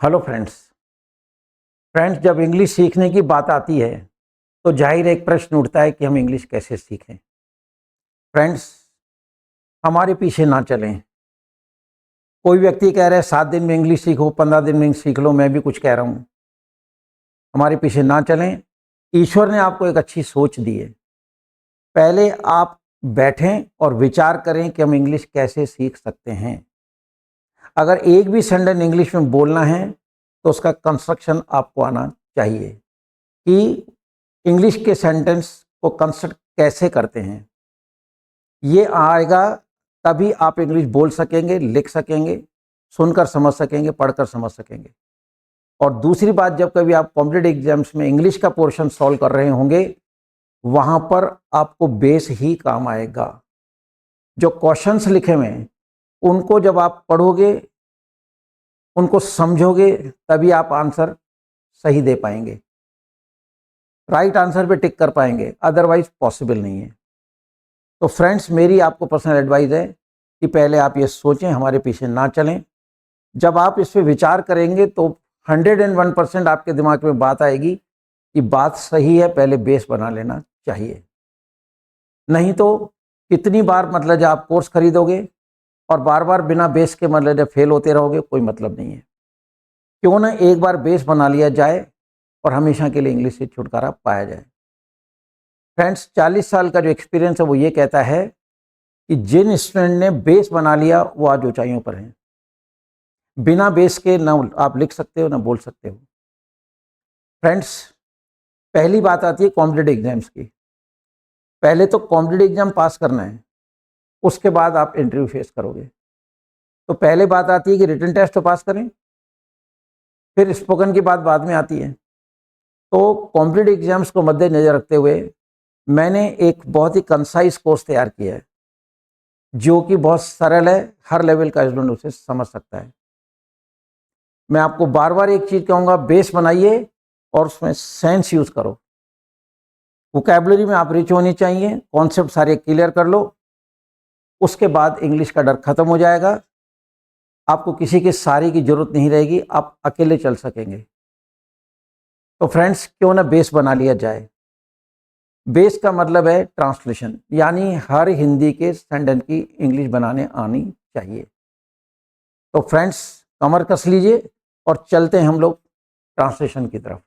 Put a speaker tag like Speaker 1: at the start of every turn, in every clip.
Speaker 1: Hello friends. जब English सीखने की बात आती है तो जाहिर एक प्रश्न उठता है कि हम इंग्लिश कैसे सीखें। फ्रेंड्स, हमारे पीछे ना चलें। कोई व्यक्ति कह रहा है 7 दिन में इंग्लिश सीखो, 15 दिन में सीख लो, मैं भी कुछ कह रहा हूँ। हमारे पीछे ना चलें। ईश्वर ने आपको एक अच्छी सोच दी है। पहले आप बैठें और विचार करें कि हम इंग्लिश कैसे सीख सकते हैं। अगर एक भी सेंटेंस इंग्लिश में बोलना है तो उसका कंस्ट्रक्शन आपको आना चाहिए कि इंग्लिश के सेंटेंस को कंस्ट्रक्ट कैसे करते हैं। ये आएगा तभी आप इंग्लिश बोल सकेंगे, लिख सकेंगे, सुनकर समझ सकेंगे, पढ़कर समझ सकेंगे। और दूसरी बात, जब कभी आप कॉम्पिटिटिव एग्जाम्स में इंग्लिश का पोर्शन सॉल्व कर रहे होंगे, वहां पर आपको बेस ही काम आएगा। जो क्वेश्चंस लिखे हुए हैं उनको जब आप पढ़ोगे, उनको समझोगे, तभी आप आंसर सही दे पाएंगे, राइट आंसर पे टिक कर पाएंगे, अदरवाइज पॉसिबल नहीं है। तो फ्रेंड्स, मेरी आपको पर्सनल एडवाइस है कि पहले आप ये सोचें, हमारे पीछे ना चलें। जब आप इस पे विचार करेंगे तो 101% आपके दिमाग में बात आएगी कि बात सही है, पहले बेस बना लेना चाहिए। नहीं तो कितनी बार मतलब आप कोर्स खरीदोगे और बार बार बिना बेस के मतलब फेल होते रहोगे, कोई मतलब नहीं है। क्यों ना एक बार बेस बना लिया जाए और हमेशा के लिए इंग्लिश से छुटकारा पाया जाए। फ्रेंड्स, 40 साल का जो एक्सपीरियंस है वो ये कहता है कि जिन स्टूडेंट ने बेस बना लिया वो आज ऊंचाइयों पर हैं। बिना बेस के ना आप लिख सकते हो ना बोल सकते हो। फ्रेंड्स, पहली बात आती है कॉम्पिटिटिव एग्जाम्स की। पहले तो कॉम्पिटिटिव एग्जाम पास करना है, उसके बाद आप इंटरव्यू फेस करोगे। तो पहले बात आती है कि रिटन टेस्ट तो पास करें, फिर स्पोकन की बात बाद में आती है। तो कॉम्पिटिटिव एग्जाम्स को मद्देनजर रखते हुए मैंने एक बहुत ही कंसाइज कोर्स तैयार किया है, जो कि बहुत सरल है, हर लेवल का स्टूडेंट उसे समझ सकता है। मैं आपको बार बार एक चीज कहूंगा, बेस बनाइए और उसमें सेंस यूज करो। वोकैबुलरी में आप रिच होनी चाहिए, कॉन्सेप्ट सारे क्लियर कर लो, उसके बाद इंग्लिश का डर खत्म हो जाएगा। आपको किसी के सहारे की जरूरत नहीं रहेगी, आप अकेले चल सकेंगे। तो फ्रेंड्स, क्यों ना बेस बना लिया जाए। बेस का मतलब है ट्रांसलेशन, यानी हर हिंदी के सेंटेंस की इंग्लिश बनाने आनी चाहिए। तो फ्रेंड्स, कमर कस लीजिए और चलते हैं हम लोग ट्रांसलेशन की तरफ।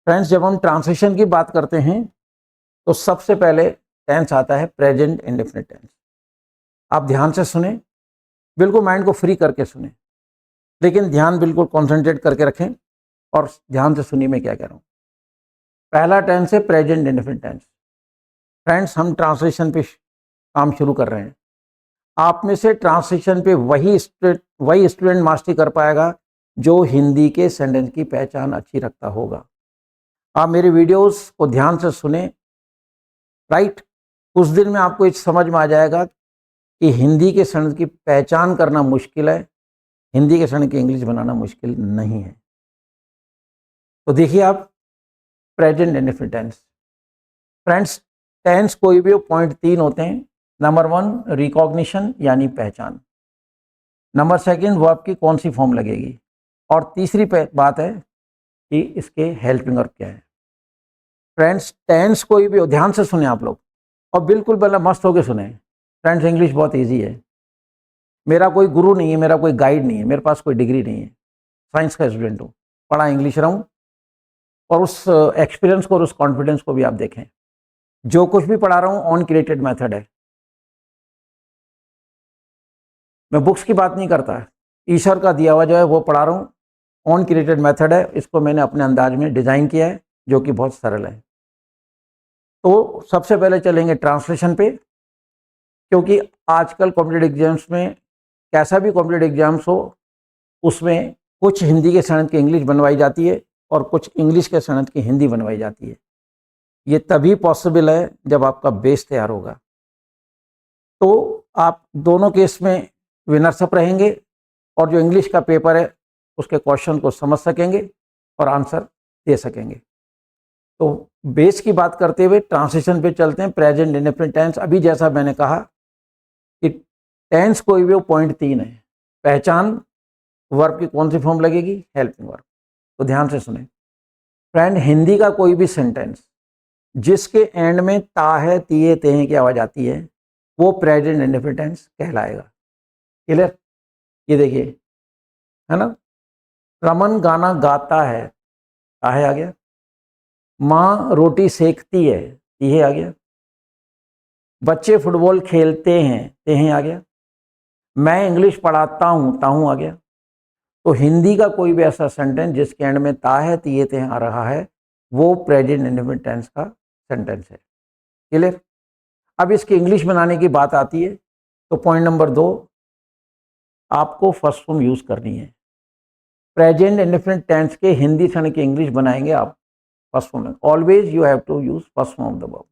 Speaker 1: फ्रेंड्स, जब हम ट्रांसलेशन की बात करते हैं तो सबसे पहले टेंस आता है प्रेजेंट इंडेफिनिट टेंस। आप ध्यान से सुने, बिल्कुल माइंड को फ्री करके सुने, लेकिन ध्यान बिल्कुल कॉन्सेंट्रेट करके रखें और ध्यान से सुनिए मैं क्या कह रहा हूँ। पहला टेंस है प्रेजेंट इंडेफिनिट टेंस। फ्रेंड्स, हम ट्रांसलेशन पे काम शुरू कर रहे हैं। आप में से ट्रांसलेशन पे वही स्टूडेंट मास्टरी कर पाएगा जो हिंदी के सेंटेंस की पहचान अच्छी रखता होगा। आप मेरे वीडियोस को ध्यान से सुने, राइट। उस दिन में आपको इस समझ में आ जाएगा कि हिंदी के सेंटेंस की पहचान करना मुश्किल है, हिंदी के सेंटेंस की इंग्लिश बनाना मुश्किल नहीं है। तो देखिए आप, present indefinite tense. Friends, tense कोई भी पॉइंट 3 होते हैं। नंबर 1 रिकॉग्निशन यानी पहचान, नंबर 2 वर्ब की कौन सी फॉर्म लगेगी, और तीसरी बात है कि इसके हेल्पिंग वर्ब क्या है। फ्रेंड्स, टेंस कोई भी हो, ध्यान से सुने आप लोग और बिल्कुल मतलब मस्त होकर सुने। फ्रेंड्स, इंग्लिश बहुत इजी है। मेरा कोई गुरु नहीं है, मेरा कोई गाइड नहीं है, मेरे पास कोई डिग्री नहीं है। साइंस का स्टूडेंट हूँ, पढ़ा इंग्लिश रहा हूँ, और उस एक्सपीरियंस को और उस कॉन्फिडेंस को भी आप देखें। जो कुछ भी पढ़ा रहा हूँ ऑन क्रिएटेड मेथड है। मैं बुक्स की बात नहीं करता, ईश्वर का दिया हुआ जो है वो पढ़ा रहा हूँ। ऑन क्रिएटेड मेथड है, इसको मैंने अपने अंदाज में डिज़ाइन किया है, जो कि बहुत सरल है। तो सबसे पहले चलेंगे ट्रांसलेशन पे, क्योंकि आजकल कॉम्पिटिटिव एग्जाम्स में, कैसा भी कॉम्पिटिटिव एग्जाम्स हो, उसमें कुछ हिंदी के सनद की इंग्लिश बनवाई जाती है और कुछ इंग्लिश के सनद की हिंदी बनवाई जाती है। ये तभी पॉसिबल है जब आपका बेस तैयार होगा। तो आप दोनों केस में विनर्स अप रहेंगे और जो इंग्लिश का पेपर है उसके क्वेश्चन को समझ सकेंगे और आंसर दे सकेंगे। तो बेस की बात करते हुए ट्रांसलेशन पे चलते हैं, प्रेजेंट इंडेफिनिट टेंस। अभी जैसा मैंने कहा कि टेंस कोई भी वो पॉइंट 3 है, पहचान, वर्ब की कौन सी फॉर्म लगेगी? Helping verb. तो ध्यान से सुने फ्रेंड, हिंदी का कोई भी सेंटेंस जिसके एंड में ता है, तिये, तेहे की आवाज आती है वो प्रेजेंट इंडेफिनिट टेंस कहलाएगा। क्लियर? ये देखिए, है ना, रमन गाना गाता है, ताहे आ गया। माँ रोटी सेकती है, तिहे आ गया। बच्चे फुटबॉल खेलते हैं, तेहे आ गया। मैं इंग्लिश पढ़ाता हूँ, ताहू आ गया। तो हिंदी का कोई भी ऐसा सेंटेंस जिसके एंड में ता है, तिये, तेहे आ रहा है वो प्रेजेंट इंडेफिनिट टेंस का सेंटेंस है। क्लियर? अब इसकी इंग्लिश बनाने की बात आती है तो पॉइंट नंबर 2, आपको फर्स्ट फॉर्म यूज करनी है। प्रेजेंट इंडेफिनिट टेंस के हिंदी क्षण की इंग्लिश बनाएंगे आप फर्स्ट फॉर्म में। Always you have to use first form of the verb.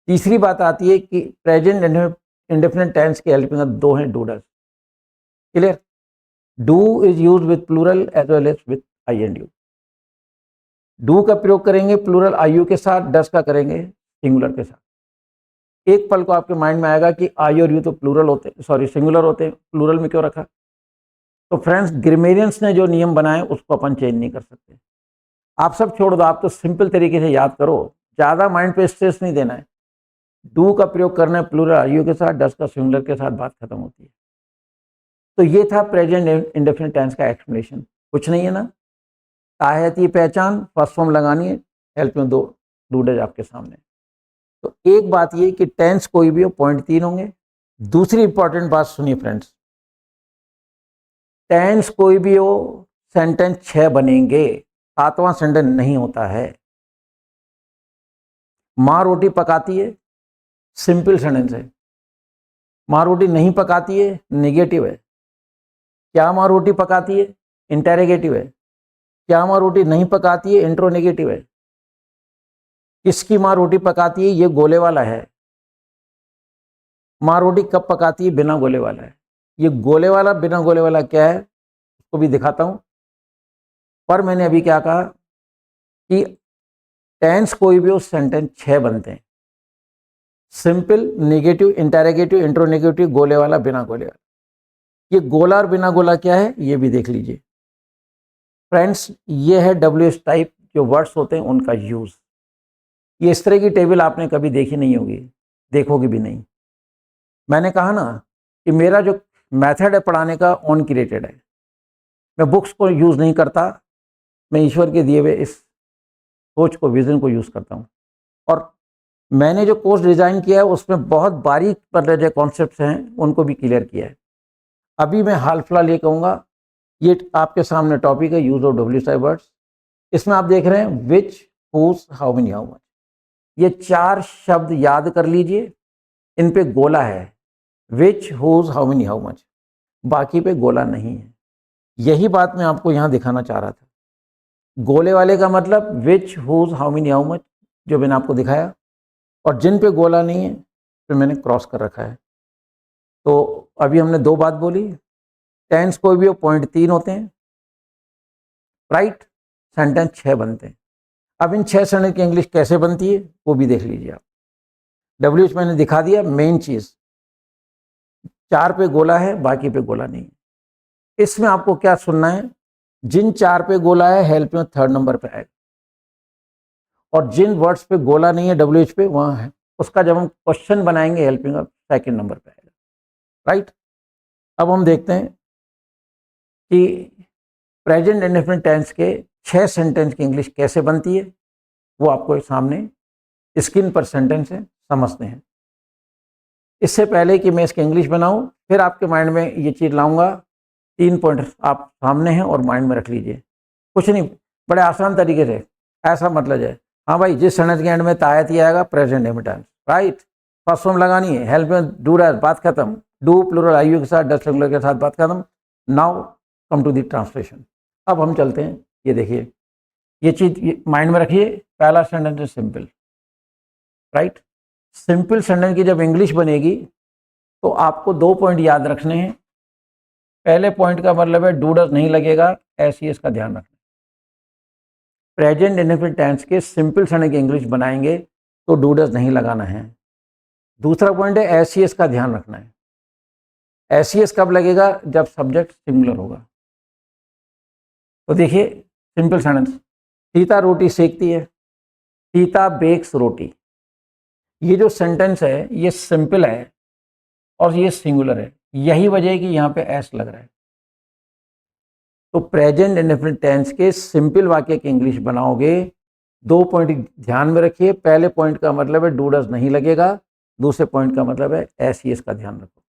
Speaker 1: तीसरी बात आती है कि प्रेजेंट इंडेफिनिट टेंस के हेल्पिंग दो हैं, do does. Clear? Do is use with plural as well as with I and you. Do का प्रयोग करेंगे प्लूरल आई यू के साथ, डज का करेंगे सिंगुलर के साथ। एक पल को आपके माइंड में आएगा कि आई और यू तो प्लूरल होते, सॉरी सिंगुलर होते, प्लूरल में क्यों रखा? तो फ्रेंड्स, ग्रामेरियंस ने जो नियम बनाए उसको अपन चेंज नहीं कर सकते। आप सब छोड़ दो, आप तो सिंपल तरीके से याद करो, ज़्यादा माइंड पे स्ट्रेस नहीं देना है। डू का प्रयोग करना है प्लूरल आई यू के साथ, डज का सिंगुलर के साथ, बात खत्म होती है। तो ये था प्रेजेंट इंडेफिनिट टेंस का एक्सप्लेनेशन। कुछ नहीं है ना, ताहती पहचान, फर्स्ट फॉर्म लगानी है, हेल्प में दो डू डज आपके सामने। तो एक बात ये कि टेंस कोई भी हो पॉइंट 3 होंगे। दूसरी इंपॉर्टेंट बात सुनिए फ्रेंड्स, टेंस कोई भी हो सेंटेंस 6 बनेंगे, 7वां सेंटेंस नहीं होता है। माँ रोटी पकाती है, सिंपल सेंटेंस है। माँ रोटी नहीं पकाती है, नेगेटिव है। क्या माँ रोटी पकाती है? इंटेरोगेटिव है। क्या माँ रोटी नहीं पकाती है? इंट्रोनेगेटिव है। किसकी माँ रोटी पकाती है? ये गोले वाला है। माँ रोटी कब पकाती है? बिना गोले वाला है। ये गोले वाला बिना गोले वाला क्या है उसको भी दिखाता हूं। पर मैंने अभी क्या कहा कि टेंस कोई भी हो सेंटेंस 6 बनते हैं, सिंपल, नेगेटिव, इंटेरोगेटिव, इंट्रोनेगेटिव, गोले वाला, बिना गोले वाला। ये गोला और बिना गोला क्या है ये भी देख लीजिए फ्रेंड्स। ये है WH टाइप जो वर्ड्स होते हैं उनका यूज। ये इस तरह की टेबल आपने कभी देखी नहीं होगी, देखोगे भी नहीं। मैंने कहा ना कि मेरा जो मेथड है पढ़ाने का ऑन क्रिएटेड है। मैं बुक्स को यूज नहीं करता, मैं ईश्वर के दिए हुए इस सोच को, विजन को यूज करता हूँ। और मैंने जो कोर्स डिजाइन किया है उसमें बहुत बारीक पर जो कॉन्सेप्ट्स हैं उनको भी क्लियर किया है। अभी मैं हाल फिलहाल ये कहूँगा, ये आपके सामने टॉपिक है use of WH type words. इसमें आप देख रहे हैं which, whose, how many, how much. ये 4 शब्द याद कर लीजिए, इन पे गोला है, which, whose, how many, how much, बाकी पे गोला नहीं है। यही बात मैं आपको यहाँ दिखाना चाह रहा था। गोले वाले का मतलब which, whose, how many, how much जो मैंने आपको दिखाया, और जिन पे गोला नहीं है तो मैंने क्रॉस कर रखा है। तो अभी हमने 2 बात बोली, टेंस कोई भी हो पॉइंट 3 होते हैं, राइट, सेंटेंस 6 बनते हैं। अब इन 6 सेंटेंस की इंग्लिश कैसे बनती है वो भी देख लीजिए आप। WH मैंने दिखा दिया, मेन चीज 4 पे गोला है, बाकी पे गोला नहीं है। इसमें आपको क्या सुनना है, जिन 4 पे गोला है हेल्प में 3rd नंबर पे आएगा, और जिन वर्ड्स पे गोला नहीं है WH पे, वहां है उसका जब हम क्वेश्चन बनाएंगे हेल्पिंग 2nd नंबर पे आएगा, राइट। अब हम देखते हैं कि प्रेजेंट इंडेफिनिट टेंस के 6 सेंटेंस की इंग्लिश कैसे बनती है, वो आपको सामने स्क्रीन पर सेंटेंस है, समझते हैं। इससे पहले कि मैं इसकी इंग्लिश बनाऊं, फिर आपके माइंड में ये चीज़ लाऊंगा, 3 पॉइंट आप सामने हैं और माइंड में रख लीजिए। कुछ नहीं, बड़े आसान तरीके से, ऐसा मतलब है, हाँ भाई, जिस सेंटेंस के एंड में तायत ही आएगा present indefinite tense, right. First form लगानी है, हेल्प में डू डज, बात खत्म। डू प्लूरल आई यू के साथ, डज सिंगुलर के साथ, बात खत्म। Now come to the translation. अब हम चलते हैं, ये देखिए, ये चीज माइंड में रखिए। पहला सेंटेंस है सिंपल, राइट। सिंपल सेंटेंस की जब इंग्लिश बनेगी तो आपको 2 पॉइंट याद रखने हैं। पहले पॉइंट का मतलब है डू डज नहीं लगेगा, ऐसी इसका ध्यान रखना। प्रेजेंट इंडेफिनिट टेंस के सिंपल सेंटेंस की इंग्लिश बनाएंगे तो डू डज नहीं लगाना है। दूसरा पॉइंट है एस का ध्यान रखना है। एस कब लगेगा? जब सब्जेक्ट सिंगुलर होगा। तो देखिए सिंपल सेंटेंस, सीता रोटी सेकती है, सीता बेक्स रोटी। ये जो सेंटेंस है ये सिंपल है और ये सिंगुलर है, यही वजह है कि यहाँ पे एस लग रहा है। तो प्रेजेंट इंडेफिनिट टेंस के सिंपल वाक्य की इंग्लिश बनाओगे, 2 पॉइंट ध्यान में रखिए। पहले पॉइंट का मतलब है डू डज नहीं लगेगा, दूसरे पॉइंट का मतलब है एस ई एस का ध्यान रखो।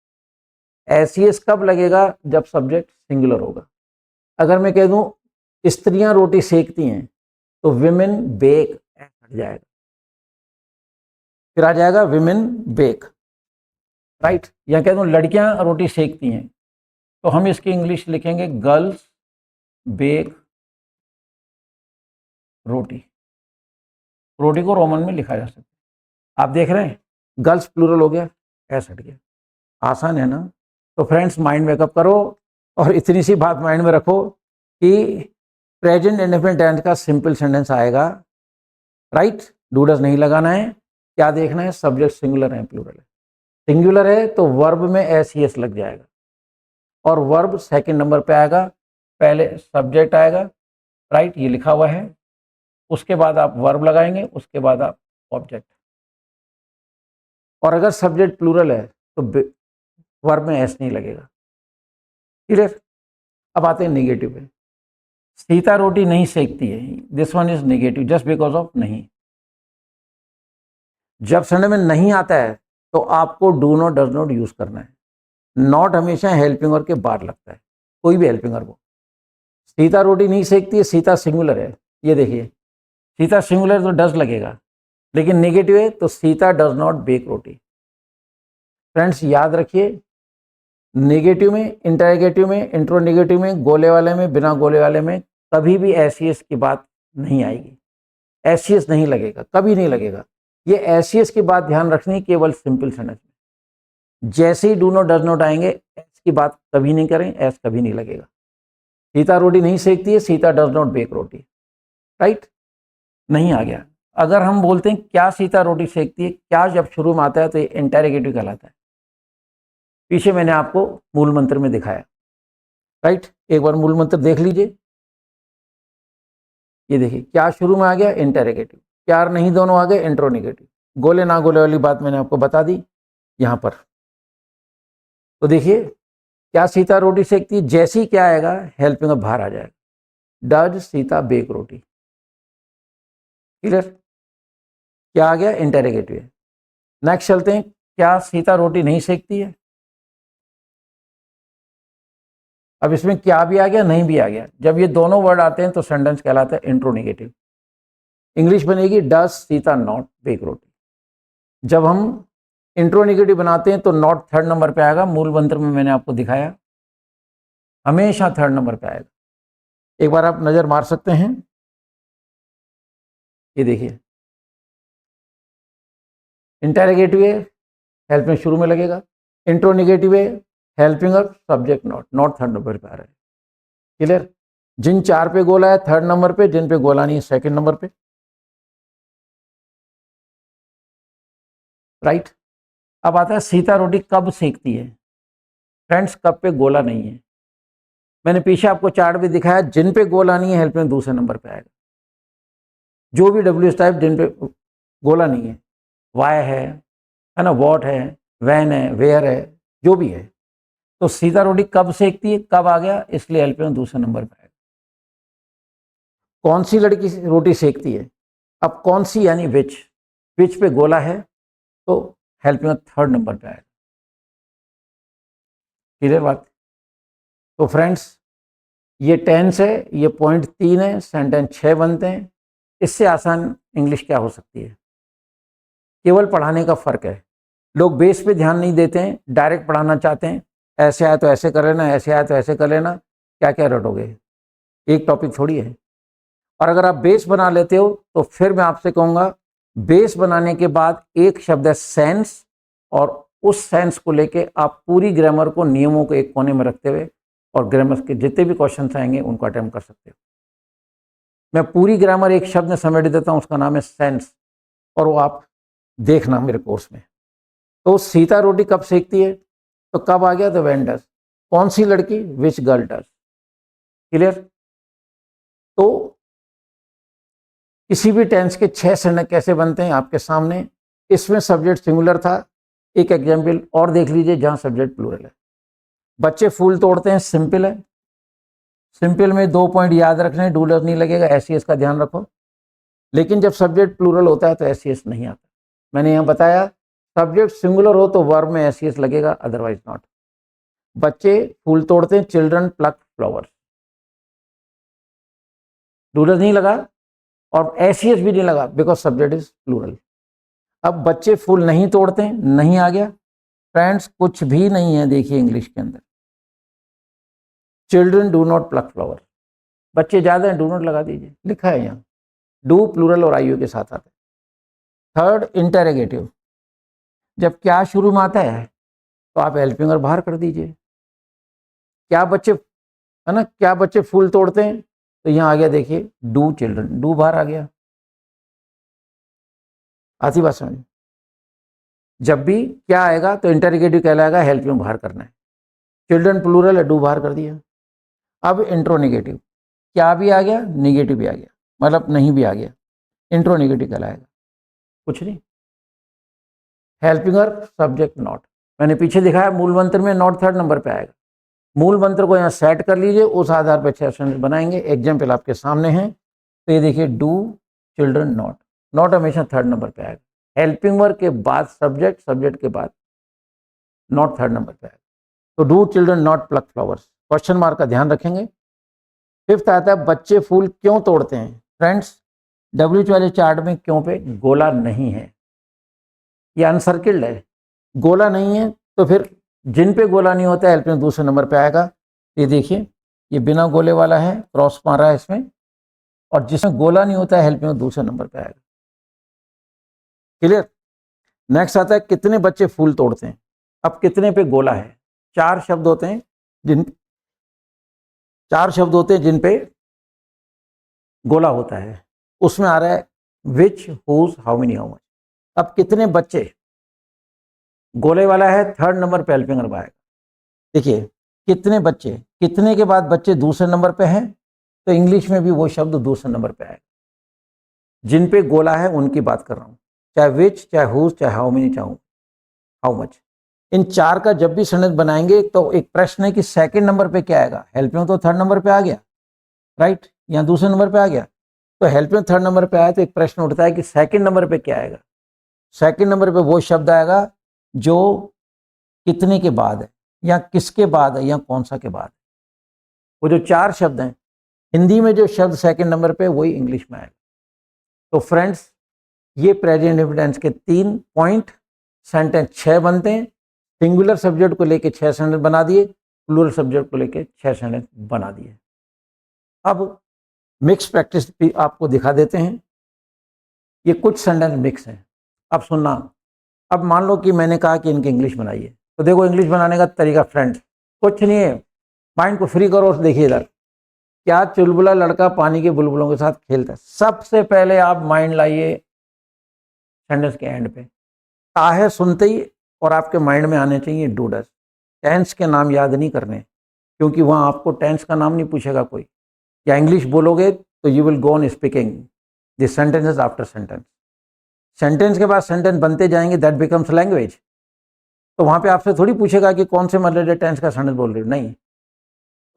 Speaker 1: एस ई एस कब लगेगा? जब सब्जेक्ट सिंगुलर होगा। अगर मैं कह दूं स्त्रियां रोटी सेकती हैं तो विमेन बेक हट जाएगा, फिर आ जाएगा विमेन बेक, राइट। या कह दूं लड़कियां रोटी सेकती हैं तो हम इसकी इंग्लिश लिखेंगे गर्ल्स बेक रोटी। रोटी को रोमन में लिखा जा सकता है। आप देख रहे हैं गर्ल्स प्लूरल हो गया, एस हट गया। आसान है ना? तो फ्रेंड्स माइंड मेकअप करो और इतनी सी बात माइंड में रखो कि प्रेजेंट इंडेफिनिट टेंस का सिंपल सेंटेंस आएगा, राइट। डू डज नहीं लगाना है। क्या देखना है? सब्जेक्ट सिंगुलर है प्लूरल है। सिंगुलर है तो वर्ब में एस ई एस लग जाएगा और वर्ब सेकंड नंबर पे आएगा, पहले सब्जेक्ट आएगा, राइट, ये लिखा हुआ है। उसके बाद आप वर्ब लगाएंगे, उसके बाद आप ऑब्जेक्ट। और अगर सब्जेक्ट प्लूरल है तो वर्ब में एस नहीं लगेगा। क्लियर? अब आते हैं नेगेटिव पे। सीता रोटी नहीं सेकती है, this one is negative just because of नहीं। जब सेंटेंस में नहीं आता है तो आपको do not does not use करना है। नॉट हमेशा हेल्पिंग वर्ब के बाद लगता है, कोई भी हेल्पिंग वर्ब हो। सीता रोटी नहीं सेकती है, सीता सिंगुलर है, ये देखिए सीता सिंगुलर तो डज लगेगा, लेकिन नेगेटिव है तो Sita does not bake roti. Friends याद रखिए, नेगेटिव में, इंटरोगेटिव में, इंट्रोनेगेटिव में, गोले वाले में, बिना गोले वाले में कभी भी एस ई एस की बात नहीं आएगी। एस ई एस नहीं लगेगा, कभी नहीं लगेगा। ये एस ई एस की बात ध्यान रखनी केवल सिंपल सेंटेंस में। जैसे ही डू नॉट डज नॉट आएंगे एस की बात कभी नहीं करें, एस कभी नहीं लगेगा। सीता रोटी नहीं सेकती है, Sita does not bake roti, right. नहीं आ गया। अगर हम बोलते हैं क्या सीता रोटी सेकती है, क्या जब शुरू में आता है तो ये इंटरोगेटिव कहलाता है। पीछे मैंने आपको मूल मंत्र में दिखाया, राइट। एक बार मूल मंत्र देख लीजिए। ये देखिए क्या शुरू में आ गया? इंटरोगेटिव। क्या और नहीं दोनों आ गए? इंट्रोनेगेटिव। गोले ना गोले वाली बात मैंने आपको बता दी यहां पर। तो देखिए क्या सीता रोटी सेकती, जैसी क्या आएगा हेल्पिंग ऑफ बाहर आ जाएगा, does Sita bake roti. Clear? क्या आ गया? इंटरोगेटिव है। नेक्स्ट चलते हैं, क्या सीता रोटी नहीं सेकती है। अब इसमें क्या भी आ गया, नहीं भी आ गया। जब ये दोनों वर्ड आते हैं तो सेंटेंस कहलाता है इंट्रोनेगेटिव। इंग्लिश बनेगी डज सीता नॉट बेक रोटी। जब हम इंट्रोनेगेटिव बनाते हैं तो नॉट थर्ड नंबर पे आएगा। मूल मंत्र में मैंने आपको दिखाया, हमेशा थर्ड नंबर पे आएगा। एक बार आप नजर मार सकते हैं, ये देखिए इंटरोगेटिव है, हेल्प में शुरू में लगेगा। इंट्रोनेगेटिव है, helping of subject not, not third number पे आ रहा है। क्लियर? जिन 4 पे गोला है थर्ड नंबर पे, जिन पे गोला नहीं है सेकंड नंबर पे, राइट। अब आता है सीता रोटी कब सेकती है। फ्रेंड्स कब पे गोला नहीं है। मैंने पीछे आपको चार्ट भी दिखाया, जिन पे गोला नहीं है हेल्प में दूसरे नंबर पे आएगा। जो भी डब्ल्यू टाइप जिन पे गोला नहीं है, वाई है ना, वॉट है, वैन है, वेयर है, जो भी है। तो सीता रोटी कब सेकती है, कब आ गया, इसलिए हेल्प में दूसरे नंबर पे आएगा। कौन सी लड़की रोटी सेकती है, अब कौन सी यानी विच पे गोला है तो हेल्प में थर्ड नंबर पे आएगा। क्लियर बात? तो फ्रेंड्स ये टेंस है, ये पॉइंट 3 है, सेंटेंस 6 बनते हैं। इससे आसान इंग्लिश क्या हो सकती है? केवल पढ़ाने का फर्क है। लोग बेस पे ध्यान नहीं देते हैं, डायरेक्ट पढ़ाना चाहते हैं, ऐसे आया तो ऐसे कर लेना, ऐसे आया तो ऐसे कर लेना, क्या क्या रटोगे, एक टॉपिक थोड़ी है। और अगर आप बेस बना लेते हो तो फिर मैं आपसे कहूँगा बेस बनाने के बाद एक शब्द है सेंस, और उस सेंस को लेके आप पूरी ग्रामर को नियमों को एक कोने में रखते हुए और ग्रामर के जितने भी क्वेश्चन आएंगे उनको अटेम्प्ट कर सकते हो। मैं पूरी ग्रामर एक शब्द में समेट देता हूँ, उसका नाम है सेंस, और वो आप देखना मेरे कोर्स में। तो सीता रोटी कब सेकती है, तो कब आ गया? The when does. कौन सी लड़की? विच गर्ल डज। क्लियर? तो किसी भी टेंस के 6 सेंटेंस कैसे बनते हैं आपके सामने। इसमें सब्जेक्ट सिंगुलर था, एक एग्जाम्पल और देख लीजिए जहां सब्जेक्ट प्लूरल है। बच्चे फूल तोड़ते हैं, सिंपल है। सिंपल में 2 पॉइंट याद रखने, डूलर नहीं लगेगा, एस का ध्यान रखो। लेकिन जब सब्जेक्ट प्लूरल होता है तो एस नहीं आता। मैंने यहाँ बताया सब्जेक्ट सिंगुलर हो तो वर्ब में एस लगेगा, अदरवाइज नॉट। बच्चे फूल तोड़ते हैं, चिल्ड्रन प्लक फ्लावर्स, डूलर नहीं लगा और एस भी नहीं लगा बिकॉज सब्जेक्ट इज प्लूरल। अब बच्चे फूल नहीं तोड़ते हैं, नहीं आ गया। फ्रेंड्स कुछ भी नहीं है, देखिए इंग्लिश के अंदर children do not plug flower, बच्चे ज्यादा हैं, डू नॉट लगा दीजिए, लिखा है यहाँ। डू प्लूरल और आईयू के साथ आता है। थर्ड इंटरोगेटिव, जब क्या शुरू में आता है तो आप हेल्पिंग और बाहर कर दीजिए। क्या बच्चे, है ना, क्या बच्चे फूल तोड़ते हैं, तो यहाँ आ गया देखिए डू चिल्ड्रन, डू बाहर आ गया। आती बात समझ। जब भी क्या आएगा तो इंटरोगेटिव कहलाएगा, हेल्पिंग बाहर करना है। चिल्ड्रन प्लूरल है, डू बाहर कर दिया। अब इंट्रोनेगेटिव, क्या भी आ गया, निगेटिव भी आ गया, मतलब नहीं भी आ गया, इंट्रोनेगेटिव कहलाएगा, कुछ नहीं। हेल्पिंग वर्ब सब्जेक्ट नॉट, मैंने पीछे दिखाया मूल मंत्र में नॉट थर्ड नंबर पे आएगा। मूल मंत्र को यहाँ सेट कर लीजिए, उस आधार पर 6 सेंटेंस बनाएंगे। एग्जाम्पल आपके सामने हैं, तो ये देखिए डू चिल्ड्रन नॉट, नॉट हमेशा थर्ड नंबर पे आएगा। हेल्पिंग वर्ब के बाद सब्जेक्ट, सब्जेक्ट के बाद नॉट थर्ड नंबर पे आएगा। तो do children not plug flowers, question mark का ध्यान रखेंगे। फिफ्थ आता है बच्चे फूल क्यों तोड़ते हैं। फ्रेंड्स डब्ल्यूएच वाले चार्ट में क्यों पे गोला नहीं है, ये अनसर्किल्ड है, गोला नहीं है, तो फिर जिन पे गोला नहीं होता है हेल्पिंग दूसरे नंबर पे आएगा। ये देखिए ये बिना गोले वाला है, क्रॉस मारा है इसमें, और जिसमें गोला नहीं होता है हेल्पिंग दूसरे नंबर पे आएगा। क्लियर। नेक्स्ट आता है कितने बच्चे फूल तोड़ते हैं। अब कितने पे गोला है, 4 शब्द होते हैं जिन पे गोला होता है, उसमें आ रहा है which, whose, how many, how much. अब कितने बच्चे गोले वाला है, थर्ड नंबर पे हेल्पिंग वर्ब आएगा। देखिए कितने बच्चे, कितने के बाद बच्चे दूसरे नंबर पे हैं, तो इंग्लिश में भी वो शब्द दूसरे नंबर पे आएगा। जिन पे गोला है उनकी बात कर रहा हूं, चाहे विच, चाहे हुज, चाहे हाउ मेनी, चाहे हाउ मच। इन 4 का जब भी सेंटेंस बनाएंगे तो एक प्रश्न है कि सेकंड नंबर पे क्या आएगा। हेल्पिंग तो थर्ड नंबर पे आ गया, राइट, यहाँ दूसरे नंबर पे आ गया, तो हेल्पिंग थर्ड नंबर पे आया तो एक प्रश्न उठता है कि सेकंड नंबर पे क्या आएगा। सेकंड नंबर पे वो शब्द आएगा जो कितने के बाद है, या किसके बाद है, या कौन सा के बाद है। वो जो 4 शब्द हैं, हिंदी में जो शब्द सेकंड नंबर पे वही इंग्लिश में आएगा। तो फ्रेंड्स ये प्रेजेंट इंडिफिनिट के 3 पॉइंट, सेंटेंस 6 बनते हैं। सिंगुलर सब्जेक्ट को लेके 6 सेंटेंस बना दिए, प्लूरल सब्जेक्ट को लेके 6 सेंटेंस बना दिए। अब मिक्स प्रैक्टिस भी आपको दिखा देते हैं। ये कुछ सेंटेंस मिक्स हैं, अब सुनना। अब मान लो कि मैंने कहा कि इनकी इंग्लिश बनाइए, तो देखो इंग्लिश बनाने का तरीका फ्रेंड्स कुछ नहीं है, माइंड को फ्री करो और देखिए इधर, क्या चुलबुला लड़का पानी के बुलबुलों के साथ खेलता है। सबसे पहले आप माइंड लाइए सेंटेंस के एंड पे, आहे सुनते ही और आपके माइंड में आने चाहिए डूडस। टेंस के नाम याद नहीं करने, क्योंकि वहाँ आपको टेंस का नाम नहीं पूछेगा कोई, या इंग्लिश बोलोगे तो you will go on speaking the sentences after sentence. Sentence के बाद सेंटेंस बनते जाएंगे, दैट बिकम्स लैंग्वेज। तो वहाँ पे आपसे थोड़ी पूछेगा कि कौन से मतलब टेंस का सेंटेंस बोल रहे हो, नहीं।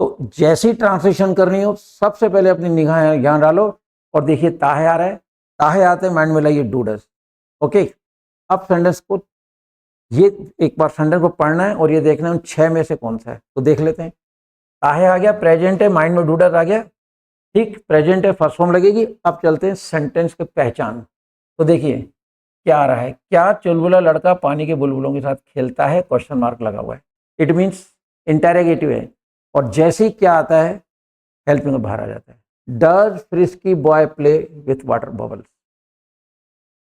Speaker 1: तो जैसी ट्रांसलेशन करनी हो सबसे पहले अपनी निगाह यहाँ डालो और देखिए ताहे आ रहा है, ताहे आते माइंड में लाइए डूडस। ओके, अब सेंटेंस को, ये एक बार सेंटेंस को पढ़ना है और ये देखना है उन 6 में से कौन सा है, तो देख लेते हैं। ताहे आ गया, प्रेजेंट है, माइंड में डूडस आ गया, ठीक, प्रेजेंट है, फर्स्ट फॉर्म लगेगी। अब चलते हैं सेंटेंस के पहचान। तो देखिए क्या आ रहा है, क्या चुलबुला लड़का पानी के बुलबुलों के साथ खेलता है, क्वेश्चन मार्क लगा हुआ है, इट मीन्स इंटरोगेटिव है। और जैसे ही क्या आता है हेल्पिंग में बाहर आ जाता है। Does frisky boy play with water bubbles,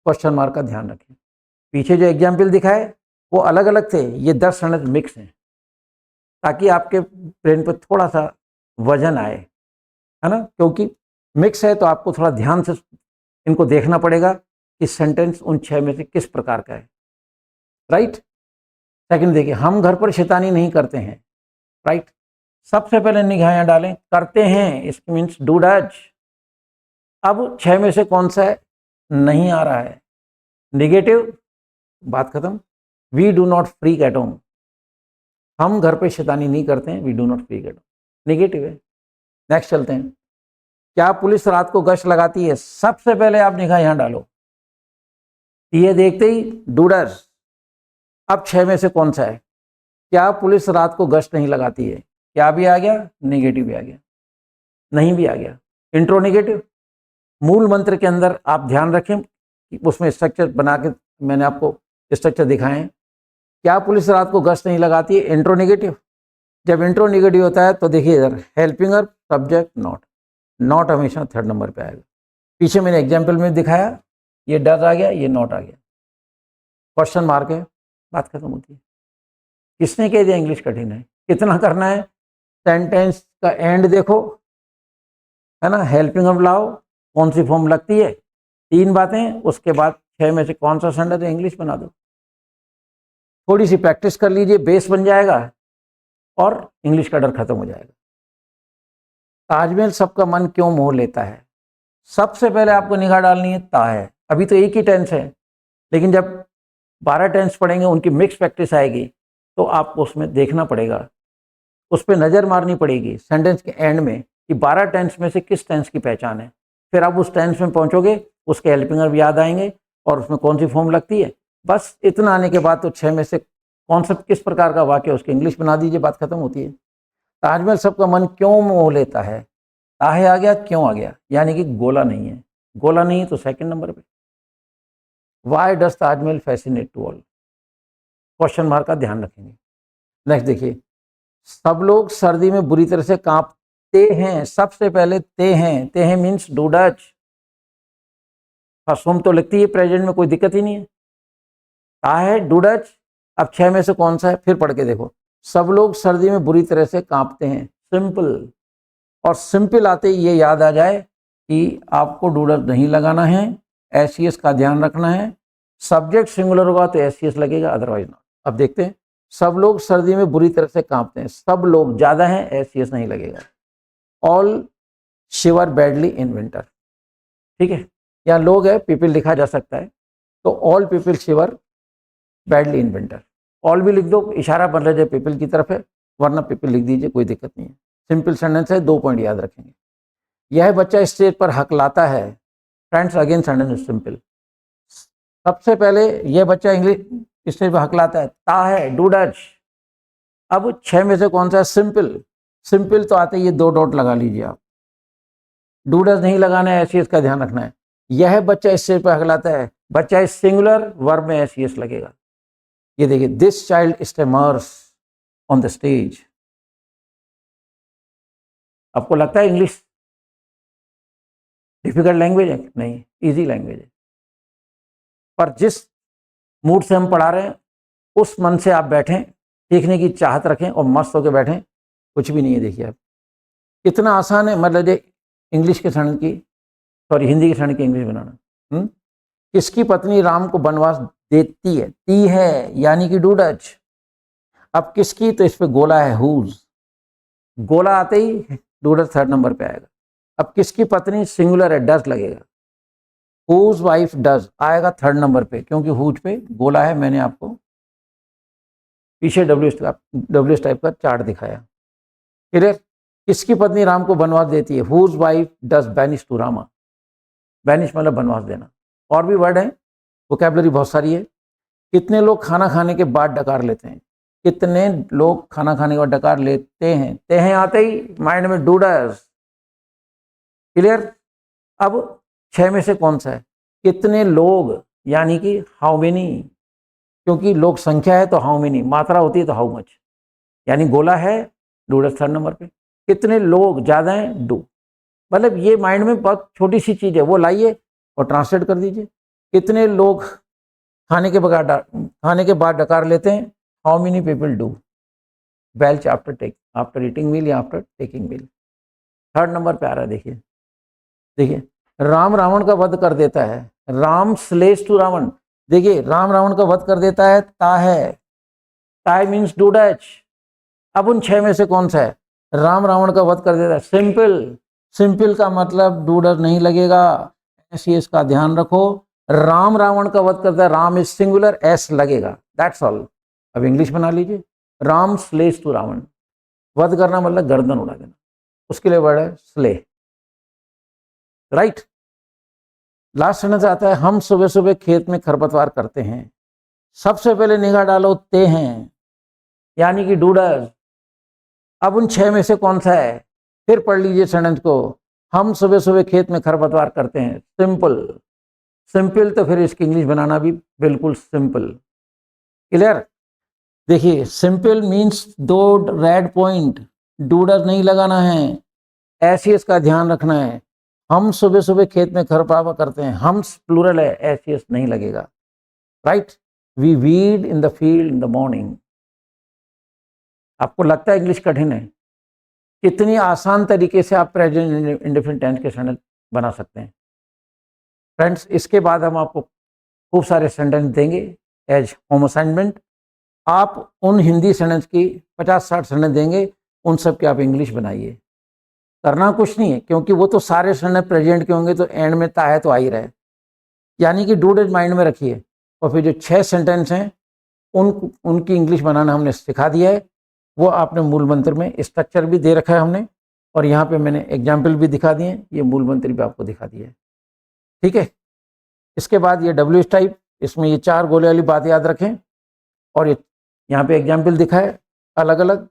Speaker 1: question mark का ध्यान रखें। पीछे जो एग्जाम्पल दिखाए वो अलग अलग थे, ये 10 सेंटेंस मिक्स हैं, ताकि आपके ब्रेन पर थोड़ा सा वजन आए, है ना, क्योंकि मिक्स है तो आपको थोड़ा ध्यान से इनको देखना पड़ेगा कि सेंटेंस उन 6 में से किस प्रकार का है, राइट। सेकंड देखिए, हम घर पर शैतानी नहीं करते हैं, राइट। सबसे पहले निगाहें डालें, करते हैं इसकी मीन्स डू डज, अब 6 में से कौन सा है? नहीं आ रहा है, निगेटिव, बात खत्म। We do not freak at home, हम घर पे शैतानी नहीं करते हैं, we do not freak at home, negative है। नेक्स्ट चलते हैं। क्या पुलिस रात को गश्त लगाती है? सबसे पहले आप निगाह यहां डालो, ये देखते ही डूडर्स। अब 6 में से कौन सा है? क्या पुलिस रात को गश्त नहीं लगाती है? क्या भी आ गया, नेगेटिव भी आ गया, नहीं भी आ गया, इंट्रो नेगेटिव। मूल मंत्र के अंदर आप ध्यान रखें कि उसमें स्ट्रक्चर बना के मैंने आपको स्ट्रक्चर दिखाए हैं। क्या पुलिस रात को गश्त नहीं लगाती है? Intro negative. जब इंट्रो नेगेटिव होता है तो देखिए इधर helping verb, subject, not. Not हमेशा थर्ड नंबर पे आएगा। पीछे मैंने एग्जाम्पल में दिखाया, ये डज आ गया, ये नॉट आ गया, क्वेश्चन मार्क है, बात खत्म होती है। किसने कह दिया इंग्लिश कठिन है? कितना करना है? सेंटेंस का एंड देखो, है ना, हेल्पिंग वर्ब लाओ, कौन सी फॉर्म लगती है, 3 बातें, उसके बाद 6 में से कौन सा सेंटेंस है इंग्लिश बना दो। थोड़ी सी प्रैक्टिस कर लीजिए, बेस बन जाएगा और इंग्लिश का डर खत्म हो जाएगा। ताजमहल सबका मन क्यों मोह लेता है? सबसे पहले आपको निगाह डालनी है ता है। अभी तो एक ही टेंस है, लेकिन जब 12 टेंस पढ़ेंगे, उनकी मिक्स प्रैक्टिस आएगी, तो आपको उसमें देखना पड़ेगा, उस पर नज़र मारनी पड़ेगी सेंटेंस के एंड में कि 12 टेंस में से किस टेंस की पहचान है। फिर आप उस टेंस में पहुंचोगे, उसके हेल्पिंग वर्ब याद आएंगे और उसमें कौन सी फॉर्म लगती है। बस इतना आने के बाद तो 6 में से कॉन्सेप्ट किस प्रकार का वाक्य, उसकी इंग्लिश बना दीजिए, बात खत्म होती है। ताजमहल सबका मन क्यों मोह लेता है? ताहे आ गया, क्यों आ गया, यानी कि गोला नहीं है। गोला नहीं है तो सेकंड नंबर पे। Why does Taj Mahal fascinate to all, question mark का ध्यान रखेंगे। नेक्स्ट देखिए, सब लोग सर्दी में बुरी तरह से कांपते हैं। सबसे पहले ते हैं मीन्स डू डच, फर्स्ट तो लगती है प्रेजेंट में, कोई दिक्कत ही नहीं है। ता है डू डच। अब 6 में से कौन सा है? फिर पढ़ के देखो, सब लोग सर्दी में बुरी तरह से कांपते हैं, सिंपल। और सिंपल आते ही ये याद आ जाए कि आपको डू डच नहीं लगाना है, एस का ध्यान रखना है। सब्जेक्ट सिंगुलर होगा तो एस लगेगा, अदरवाइज नॉट। अब देखते हैं, सब लोग सर्दी में बुरी तरह से कांपते हैं, सब लोग ज्यादा हैं, एस नहीं लगेगा। All shiver badly in winter, ठीक है, या लोग है, पीपल लिखा जा सकता है, तो all people shiver badly in winter. All भी लिख दो, इशारा बन रहा है पीपल की तरफ है, वरना पीपल लिख दीजिए, कोई दिक्कत नहीं है। सिंपल सेंटेंस है, 2 पॉइंट याद रखेंगे। यह बच्चा स्टेज पर हकलाता है। Friends again sentence simple. सबसे पहले यह बच्चा इंग्लिश स्टेज पर हकलाता है, ता है डू डच। अब 6 में से कौन सा है? सिंपल। सिंपल तो आते ही ये 2 डॉट लगा लीजिए आप, डू डच नहीं लगाना है, एस का ध्यान रखना है। यह बच्चा स्टेज पर हकलाता है, बच्चा इस सिंगुलर, वर्ब में एस लगेगा। ये देखिए, this child stammers on the stage. आपको लगता है इंग्लिश डिफिकल्ट लैंग्वेज है? नहीं, इजी लैंग्वेज है। पर जिस मूड से हम पढ़ा रहे हैं, उस मन से आप बैठें, सीखने की चाहत रखें और मस्त होकर बैठें, कुछ भी नहीं है। देखिए आप, कितना आसान है, मतलब ये इंग्लिश के क्षण की, सॉरी हिंदी के क्षण की इंग्लिश बनाना। किसकी पत्नी राम को वनवास देती है? ती है, यानी कि डू डच। अब किसकी, तो इस पे गोला है, हुज। गोला आते ही डू डच थर्ड नंबर पे आएगा। अब किसकी पत्नी, सिंगुलर है, डज लगेगा। हुज वाइफ डज आएगा थर्ड नंबर पे, क्योंकि हुज पे गोला है। मैंने आपको पीछे डब्ल्यू टाइप का चार्ट दिखाया। क्लियर? किसकी पत्नी राम को वनवास देती है? Whose wife does banish to Rama. Banish मतलब वनवास देना। और भी वर्ड है, वोकैबुलरी बहुत सारी है। कितने लोग खाना खाने के बाद डकार लेते हैं? कितने लोग खाना खाने के बाद डकार लेते हैं? ते हैं आते ही माइंड में डू डज। क्लियर? अब 6 में से कौन सा है? कितने लोग, यानी कि हाउ मेनी, क्योंकि लोग संख्या है तो हाउ मेनी, मात्रा होती है तो हाउ मच, यानी गोला है, डू डज थर्ड नंबर पे। कितने लोग, ज्यादा हैं, डू। मतलब ये माइंड में बहुत छोटी सी चीज है, वो लाइए और ट्रांसलेट कर दीजिए। कितने लोग खाने के बाद डकार लेते हैं? How many people do belch after eating meal या after taking meal. Third number पे आ रहा है। देखिए देखिए, राम रावण का वध कर देता है। Ram slays to Ravan. देखिए, राम रावण का वध कर देता है, ता है, ताई मीन्स डू डच। अब उन 6 में से कौन सा है? राम रावण का वध कर देता है, सिंपल। सिंपल का मतलब डू डज नहीं लगेगा, एस ई एस का ध्यान रखो। राम रावण का वध करता है, राम इज सिंगुलर, एस लगेगा, दैट्स ऑल। अब इंग्लिश बना लीजिए, राम स्लेस टू रावण, वध करना मतलब गर्दन उड़ा देना, उसके लिए वर्ड है स्ले, राइट। लास्ट सेंटेंस आता है, हम सुबह सुबह खेत में खरपतवार करते हैं, सबसे पहले निगाह डालो ते हैं, यानी कि डूडस। अब उन 6 में से कौन सा है, फिर पढ़ लीजिए सेंटेंस को, हम सुबह सुबह खेत में खरपतवार करते हैं, सिंपल। सिंपल तो फिर इसकी इंग्लिश बनाना भी बिल्कुल सिंपल, क्लियर। देखिए सिंपल मीन्स 2 रेड पॉइंट, डूडस नहीं लगाना है, ऐसे इसका ध्यान रखना है। हम सुबह सुबह खेत में खरपतवार करते हैं, हम प्लूरल है, ऐसे नहीं लगेगा, right. We weed in the field in the morning. आपको लगता है इंग्लिश कठिन है, कितनी आसान तरीके से आप प्रेजेंट इंडेफिनिट टेंस के सेंटेंस बना सकते हैं। फ्रेंड्स इसके बाद हम आपको खूब सारे सेंटेंस देंगे एज होम असाइनमेंट। आप उन हिंदी सेंटेंस की 50-60 सेंटेंस देंगे, उन सब के आप इंग्लिश बनाइए। करना कुछ नहीं है, क्योंकि वो तो सारे सेंटेंस प्रेजेंट के होंगे, तो एंड में ता है तो आ ही रहे, यानी कि डू डज माइंड में रखिए। और फिर जो 6 सेंटेंस हैं उनकी इंग्लिश बनाना हमने सिखा दिया है, वो आपने मूल मंत्र में स्ट्रक्चर भी दे रखा है हमने, और यहाँ पे मैंने एग्जाम्पल भी दिखा दिए, ये मूल मंत्र भी आपको दिखा दिया है, ठीक है। इसके बाद ये डब्ल्यू टाइप, इसमें ये 4 गोले वाली बात याद रखें, और ये यहाँ पे एग्जाम्पल दिखा है अलग अलग,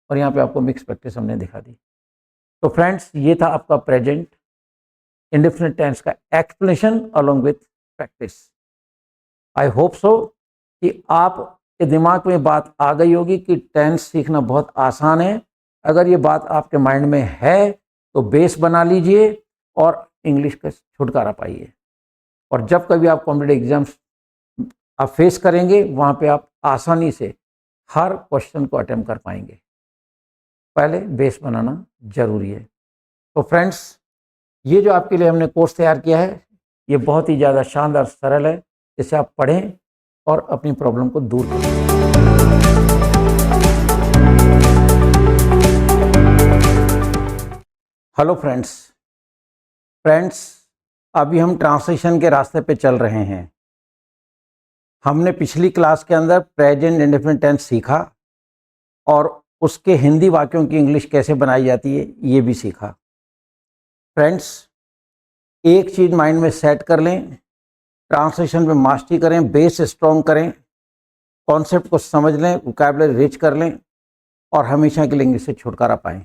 Speaker 1: और यहाँ पे आपको मिक्स प्रैक्टिस हमने दिखा दी। तो फ्रेंड्स ये था आपका प्रेजेंट इंडेफिनिट टेंस का explanation along with practice. I hope so कि आपके दिमाग में बात आ गई होगी कि टेंस सीखना बहुत आसान है। अगर ये बात आपके माइंड में है तो बेस बना लीजिए और इंग्लिश का छुटकारा पाइए, और जब कभी आप कॉम्पिटिटिव एग्जाम्स आप फेस करेंगे, वहाँ पे आप आसानी से हर क्वेश्चन को अटेम्प्ट कर पाएंगे। पहले बेस बनाना जरूरी है। तो फ्रेंड्स ये जो आपके लिए हमने कोर्स तैयार किया है, ये बहुत ही ज़्यादा शानदार सरल है, इसे आप पढ़ें और अपनी प्रॉब्लम को दूर करें। हेलो फ्रेंड्स अभी हम ट्रांसलेशन के रास्ते पे चल रहे हैं। हमने पिछली क्लास के अंदर प्रेजेंट इंडेफिनिट टेंस सीखा, और उसके हिंदी वाक्यों की इंग्लिश कैसे बनाई जाती है ये भी सीखा। फ्रेंड्स एक चीज़ माइंड में सेट कर लें, ट्रांसलेशन में मास्टरी करें, बेस स्ट्रॉन्ग करें, कॉन्सेप्ट को समझ लें, वोकैबुलरी रिच कर लें, और हमेशा के लिए इंग्लिश से छुटकारा पाएं।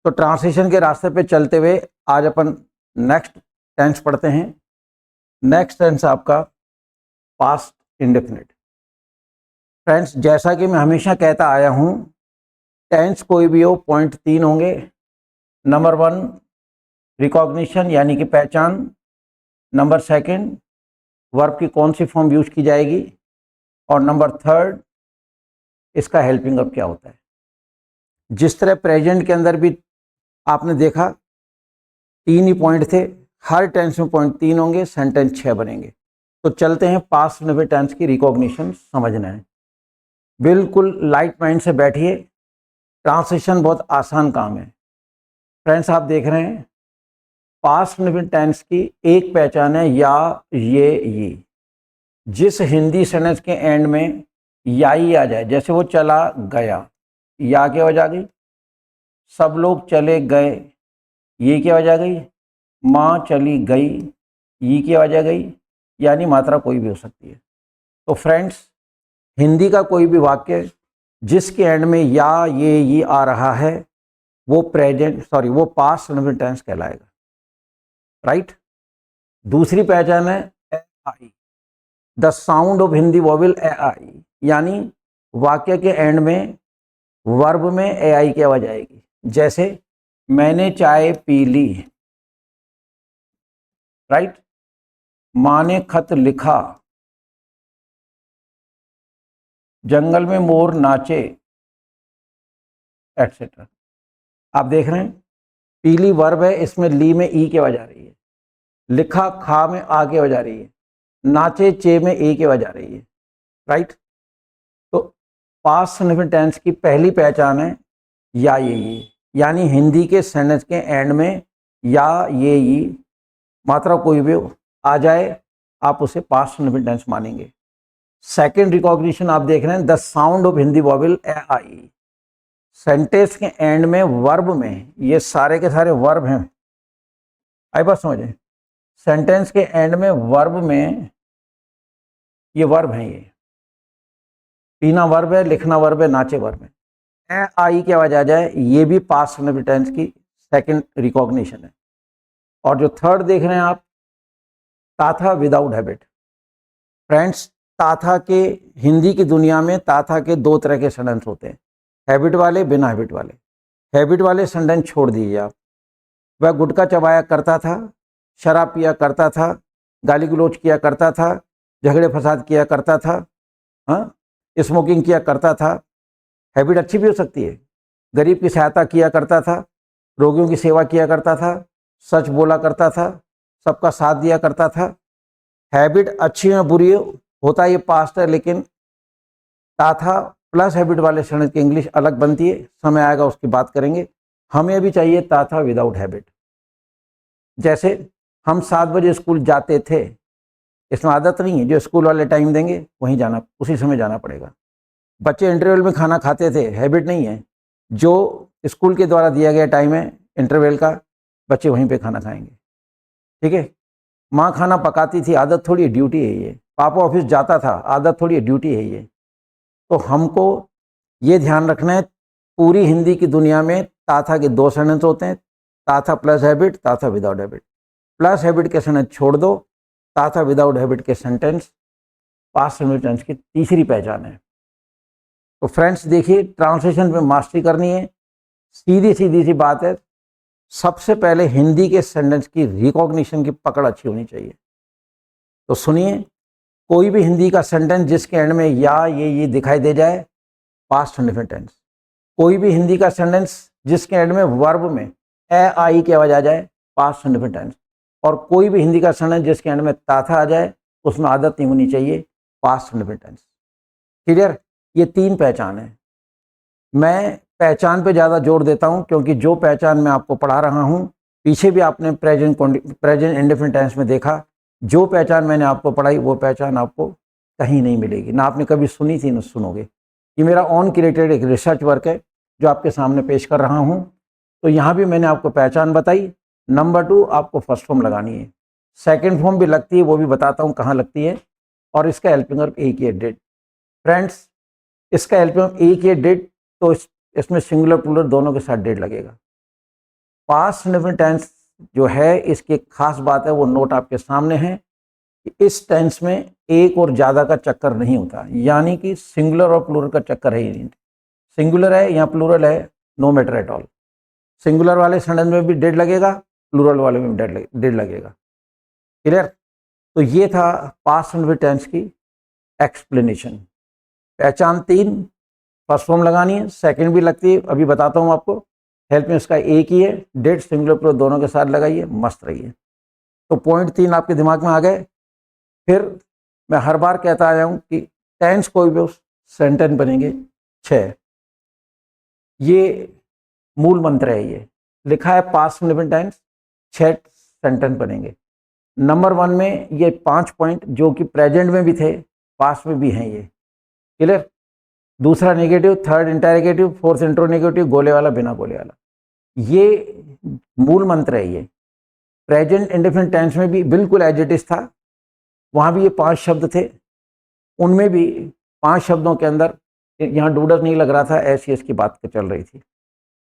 Speaker 1: तो ट्रांसलेशन के रास्ते पे चलते हुए आज अपन नेक्स्ट टेंस पढ़ते हैं। नेक्स्ट टेंस आपका पास्ट इंडेफिनिट। फ्रेंड्स जैसा कि मैं हमेशा कहता आया हूँ, टेंस कोई भी हो पॉइंट 3 होंगे। नंबर 1 रिकॉग्निशन यानी कि पहचान, नंबर 2 वर्ब की कौन सी फॉर्म यूज की जाएगी, और नंबर 3 इसका हेल्पिंग वर्ब क्या होता है। जिस तरह प्रेजेंट के अंदर भी आपने देखा 3 ही पॉइंट थे, हर टेंस में पॉइंट 3 होंगे, सेंटेंस 6 बनेंगे। तो चलते हैं पास्ट इंडेफिनिट टेंस की रिकॉग्निशन समझना है। बिल्कुल लाइट माइंड से बैठिए, ट्रांसलेशन बहुत आसान काम है। फ्रेंड्स आप देख रहे हैं पास्ट इंडेफिनिट टेंस की एक पहचान है या ये। जिस हिंदी सेंटेंस के एंड में या ही आ जाए, जैसे वो चला गया, या क्या वजह आ गई, सब लोग चले गए, ये क्या वजह गई, माँ चली गई, ये क्या वजह गई, यानी मात्रा कोई भी हो सकती है। तो फ्रेंड्स हिंदी का कोई भी वाक्य जिसके एंड में या ये आ रहा है, वो वो पास्ट इंडेफिनिट टेंस कहलाएगा, राइट। दूसरी पहचान है A I, the sound of Hindi vowel A I, यानी वाक्य के एंड में वर्ब में ए आई की आवाज आएगी। जैसे मैंने चाय पी ली, राइट, माँ ने खत लिखा, जंगल में मोर नाचे, एटसेट्रा। आप देख रहे हैं पीली वर्ब है, इसमें ली में ई की आवाज आ रही है, लिखा खा में आ की आवाज आ रही है, नाचे चे में ए की आवाज आ रही है, राइट। तो पास्ट इंडेफिनिट टेंस की पहली पहचान है या ये, यानी हिंदी के सेंटेंस के एंड में या ये ई, मात्रा कोई भी आ जाए आप उसे पास्ट इंडेफिनिट टेंस मानेंगे। सेकंड रिकॉग्निशन आप देख रहे हैं, the sound of Hindi vowel A I. Sentence के एंड में वर्ब में, ये सारे के सारे वर्ब हैं, आई बात समझे। सेंटेंस के एंड में वर्ब में ये वर्ब हैं, ये पीना वर्ब है, लिखना वर्ब है, नाचे वर्ब है। ए आई की आवाज आ जाए, ये भी पास्ट इंडेफिनिट टेंस की सेकंड रिकॉग्निशन है। और जो थर्ड देख रहे हैं आप, Tatha without habit. Friends, Tatha के हिंदी की दुनिया में ताथा के दो तरह के सेंटेंस होते हैं, हैबिट वाले, बिना हैबिट वाले। हैबिट वाले सेंटेंस छोड़ दीजिए आप। वह गुटखा चबाया करता था, शराब पिया करता था, गाली गलौज किया करता था, झगड़े फसाद किया करता था, हाँ, स्मोकिंग किया करता था। हैबिट अच्छी भी हो सकती है। गरीब की सहायता किया करता था, रोगियों की सेवा किया करता था, सच बोला करता था, सबका साथ दिया करता था। हैबिट अच्छी या बुरी होता है, ये पास्ट है, लेकिन ताथा प्लस हैबिट वाले सेंटेंस की इंग्लिश अलग बनती है, समय आएगा उसकी बात करेंगे। हमें अभी चाहिए ताथा विदाउट हैबिट। जैसे हम 7 बजे स्कूल जाते थे, इसमें आदत नहीं है, जो स्कूल वाले टाइम देंगे वहीं जाना, उसी समय जाना पड़ेगा। बच्चे इंटरवल में खाना खाते थे, हैबिट नहीं है, जो स्कूल के द्वारा दिया गया टाइम है इंटरवल का, बच्चे वहीं पे खाना खाएंगे। ठीक है। माँ खाना पकाती थी, आदत थोड़ी है, ड्यूटी है ये। पापा ऑफिस जाता था, आदत थोड़ी है, ड्यूटी है ये। तो हमको ये ध्यान रखना है, पूरी हिंदी की दुनिया में ताथा के दो सेंटेंस होते हैं, ताथा प्लस हैबिट, ताथा विदाउट हैबिट। प्लस हैबिट के सेंटेंस छोड़ दो, ताथा विदाउट हैबिट के सेंटेंस पास्ट इंडेफिनिट टेंस की तीसरी पहचान है। तो फ्रेंड्स देखिए, ट्रांसलेशन पे मास्टरी करनी है, सीधी सीधी सी बात है। सबसे पहले हिंदी के सेंटेंस की रिकॉग्निशन की पकड़ अच्छी होनी चाहिए। तो सुनिए, कोई भी हिंदी का सेंटेंस जिसके एंड में या ये दिखाई दे जाए, पास्ट इंडेफिनिट टेंस। कोई भी हिंदी का सेंटेंस जिसके एंड में वर्ब में ए आई की आवाज आ जाए, पास्ट इंडेफिनिट टेंस। और कोई भी हिंदी का सेंटेंस जिसके एंड में ताथा आ जाए, उसमें आदत नहीं होनी चाहिए, पास्ट इंडेफिनिट टेंस। क्लियर? ये 3 पहचान है। मैं पहचान पे ज़्यादा जोर देता हूँ क्योंकि जो पहचान मैं आपको पढ़ा रहा हूँ, पीछे भी आपने प्रेजेंट इंडेफिनिट टेंस में देखा, जो पहचान मैंने आपको पढ़ाई वो पहचान आपको कहीं नहीं मिलेगी, ना आपने कभी सुनी थी ना सुनोगे। ये मेरा ऑन क्रिएटेड एक रिसर्च वर्क है जो आपके सामने पेश कर रहा हूँ। तो यहाँ भी मैंने आपको पहचान बताई। नंबर 2, आपको फर्स्ट फॉर्म लगानी है। सेकेंड फॉर्म भी लगती है, वो भी बताता हूँ कहाँ लगती है। और इसका हेल्पिंग वर्ब एक ही है, डिड। फ्रेंड्स, इसका हेल्पिंग वर्ब एक ही है, डिड। तो इसमें सिंगुलर प्लूरल दोनों के साथ डिड लगेगा। पास्ट इंडेफिनिट टेंस जो है, इसकी एक खास बात है, वो नोट आपके सामने है। इस टेंस में एक और ज़्यादा का चक्कर नहीं होता, यानी कि सिंगुलर और प्लूरल का चक्कर है ही नहीं। सिंगुलर है या प्लूरल है, no matter at all. Singular वाले सेंटेंस में भी डिड लगेगा, प्लूरल वाले में भी डिड लगेगा। क्लियर? तो ये था पास्ट इंडेफिनिट टेंस की एक्सप्लेनेशन। पहचान 3, फर्स्ट फॉर्म लगानी है, सेकंड भी लगती है, अभी बताता हूँ आपको। हेल्प में इसका एक ही है, डिड सिंगुलर प्लूरल दोनों के साथ लगाइए, मस्त रहिए। तो पॉइंट 3 आपके दिमाग में आ गए। फिर मैं हर बार कहता आया हूँ कि टेंस कोई भी सेंटेंस बनेंगे 6। ये मूल मंत्र है, ये लिखा है पास्ट इंडेफिनिट टेंस, 6 सेंटेंस बनेंगे। नंबर 1 में ये 5 पॉइंट जो कि प्रेजेंट में भी थे, पास्ट में भी हैं ये। क्लियर? दूसरा नेगेटिव, थर्ड इंटरोगेटिव, फोर्थ इंट्रोनेगेटिव, गोले वाला, बिना गोले वाला। ये मूल मंत्र है। ये प्रेजेंट इंडेफिनिट टेंस में भी बिल्कुल एज इट इज था, वहाँ भी ये 5 शब्द थे, उनमें भी 5 शब्दों के अंदर यहाँ डूडस नहीं लग रहा था, ऐसी इसकी बात चल रही थी।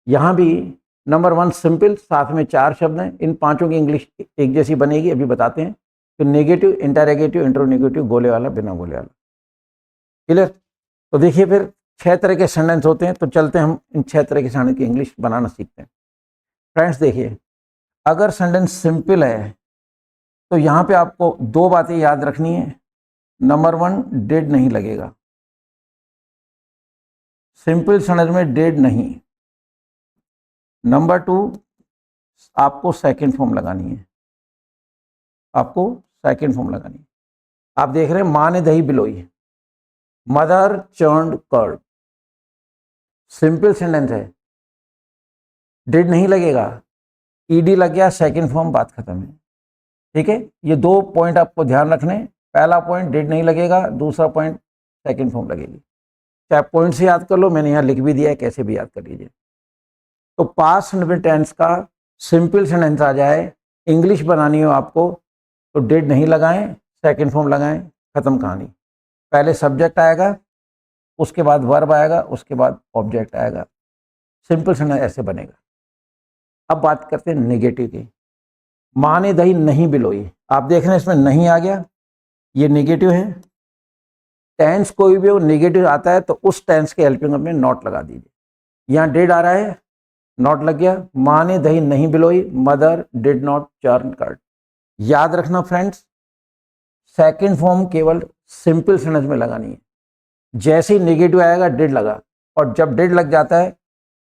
Speaker 1: यहाँ भी नंबर 1 सिंपल, साथ में 4 शब्द हैं, इन पांचों की इंग्लिश एक जैसी बनेगी, अभी बताते हैं। तो नेगेटिव, इंटरोगेटिव, इंट्रोनेगेटिव, गोले वाला, बिना गोले वाला। क्लियर? तो देखिए, फिर 6 तरह के सेंटेंस होते हैं, तो चलते हैं हम इन 6 तरह के सेंटेंस की इंग्लिश बनाना सीखते हैं। फ्रेंड्स देखिए, अगर सेंटेंस सिंपल है तो यहाँ पे आपको 2 बातें याद रखनी है। नंबर 1, डिड नहीं लगेगा, सिंपल सेंटेंस में डिड नहीं। नंबर 2, आपको सेकंड फॉर्म लगानी है, आपको सेकंड फॉर्म लगानी है। आप देख रहे हैं, माँ ने दही बिलोई, mother churned curd, simple sentence है, डिड नहीं लगेगा। ईडी लग गया, सेकंड फॉर्म, बात खत्म है। ठीक है, ये 2 पॉइंट आपको ध्यान रखने। पहला पॉइंट डिड नहीं लगेगा, दूसरा पॉइंट सेकंड फॉर्म लगेगी। चाहे पॉइंट से याद कर लो, मैंने यहाँ लिख भी दिया है, कैसे भी याद कर लीजिए। तो पास्ट सिंपल टेंस का सिंपल सेंटेंस आ जाए, इंग्लिश बनानी हो आपको, तो डिड नहीं लगाएं, सेकंड फॉर्म लगाएं, खत्म कहानी। पहले सब्जेक्ट आएगा, उसके बाद वर्ब आएगा, उसके बाद ऑब्जेक्ट आएगा। सिंपल सेंटेंस ऐसे बनेगा। अब बात करते हैं नेगेटिव की। माँ ने दही नहीं बिलोई, आप देख रहे हैं इसमें नहीं आ गया, ये नेगेटिव है। टेंस कोई भी हो नेगेटिव आता है तो उस टेंस के हेल्पिंग में नॉट लगा दीजिए। यहाँ डिड आ रहा है, नॉट लग गया। माँ ने दही नहीं बिलोई, mother did not churn curd. याद रखना फ्रेंड्स, सेकंड फॉर्म केवल सिंपल सेंटेंस में लगानी है। जैसे ही नेगेटिव आएगा डिड लगा, और जब डिड लग जाता है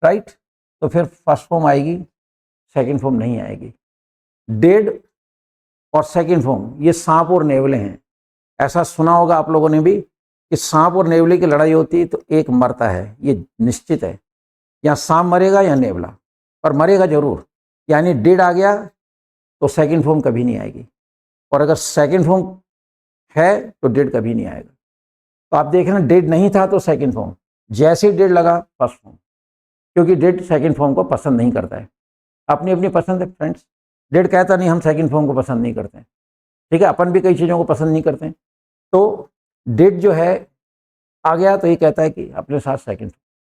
Speaker 1: राइट, तो फिर फर्स्ट फॉर्म आएगी, सेकंड फॉर्म नहीं आएगी। डिड और सेकंड फॉर्म ये सांप और नेवले हैं। ऐसा सुना होगा आप लोगों ने भी कि सांप और नेवले की लड़ाई होती है तो एक मरता है, ये निश्चित है। या सांप मरेगा या नेवला, पर मरेगा जरूर। यानी डिड आ गया तो सेकंड फॉर्म कभी नहीं आएगी, और अगर सेकंड फॉर्म है तो डिड कभी नहीं आएगा। तो आप देख रहे हैं डिड नहीं था तो सेकंड फॉर्म, जैसे ही डिड लगा फर्स्ट फॉर्म, क्योंकि डिड सेकंड फॉर्म को पसंद नहीं करता है। अपनी अपनी पसंद है फ्रेंड्स। डिड कहता नहीं हम सेकंड फॉर्म को पसंद नहीं करते हैं। ठीक है, अपन भी कई चीज़ों को पसंद नहीं करते हैं। तो डिड जो है आ गया तो ये कहता है कि अपने साथ सेकंड।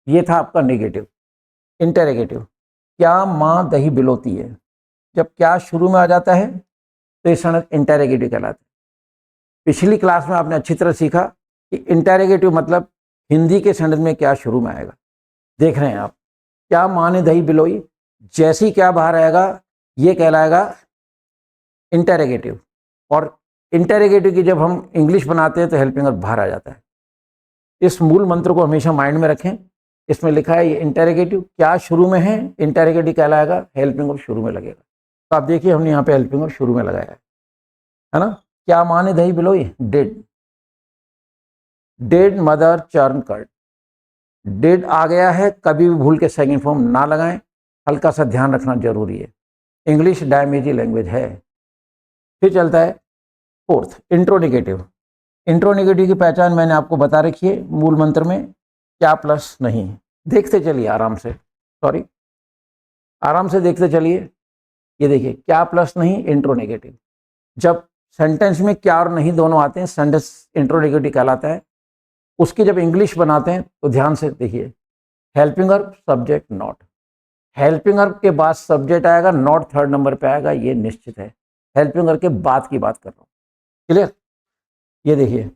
Speaker 1: ये था आपका नेगेटिव। इंटेरोगेटिव, क्या माँ दही बिलोती है। जब क्या शुरू में आ जाता है तो ये सेंटेंस इंटेरोगेटिव कहलाता है। पिछली क्लास में आपने अच्छी तरह सीखा कि इंटेरोगेटिव मतलब हिंदी के सेंटेंस में क्या शुरू में आएगा। देख रहे हैं आप, क्या माँ ने दही बिलोई, जैसे ही क्या बाहर आएगा ये कहलाएगा इंटेरोगेटिव। और इंटेरोगेटिव की जब हम इंग्लिश बनाते हैं तो हेल्पिंग वर्ब बाहर आ जाता है। इस मूल मंत्र को हमेशा माइंड में रखें। इसमें लिखा है ये इंटेरोगेटिव, क्या शुरू में है, इंटेरोगेटिव कहलाएगा, हेल्पिंग वर्ब शुरू में लगेगा। तो आप देखिए हमने यहाँ पे हेल्पिंग वर्ब शुरू में लगाया है ना। क्या माँ ने दही बिलोई, did. Did mother churn curd. Did आ गया है, कभी भी भूल के सेकंड फॉर्म ना लगाएं, हल्का सा ध्यान रखना जरूरी है। इंग्लिश डायमेजी लैंग्वेज है। फिर चलता है फोर्थ, इंट्रोनिगेटिव। इंट्रोनिगेटिव की पहचान मैंने आपको बता रखी है मूल मंत्र में, क्या प्लस नहीं। देखते चलिए आराम से, आराम से देखते चलिए। ये देखिए क्या प्लस नहीं, इंट्रोनिगेटिव। जब सेंटेंस में क्या और नहीं दोनों आते हैं सेंटेंस इंट्रोनिगेटिव कहलाता है। उसकी जब इंग्लिश बनाते हैं तो ध्यान से देखिए, helping verb subject not. Helping verb के बाद सब्जेक्ट आएगा, नॉट थर्ड नंबर पे आएगा, ये निश्चित है। हेल्पिंग वर्ब के बाद की बात कर रहा हूँ, क्लियर। ये देखिए,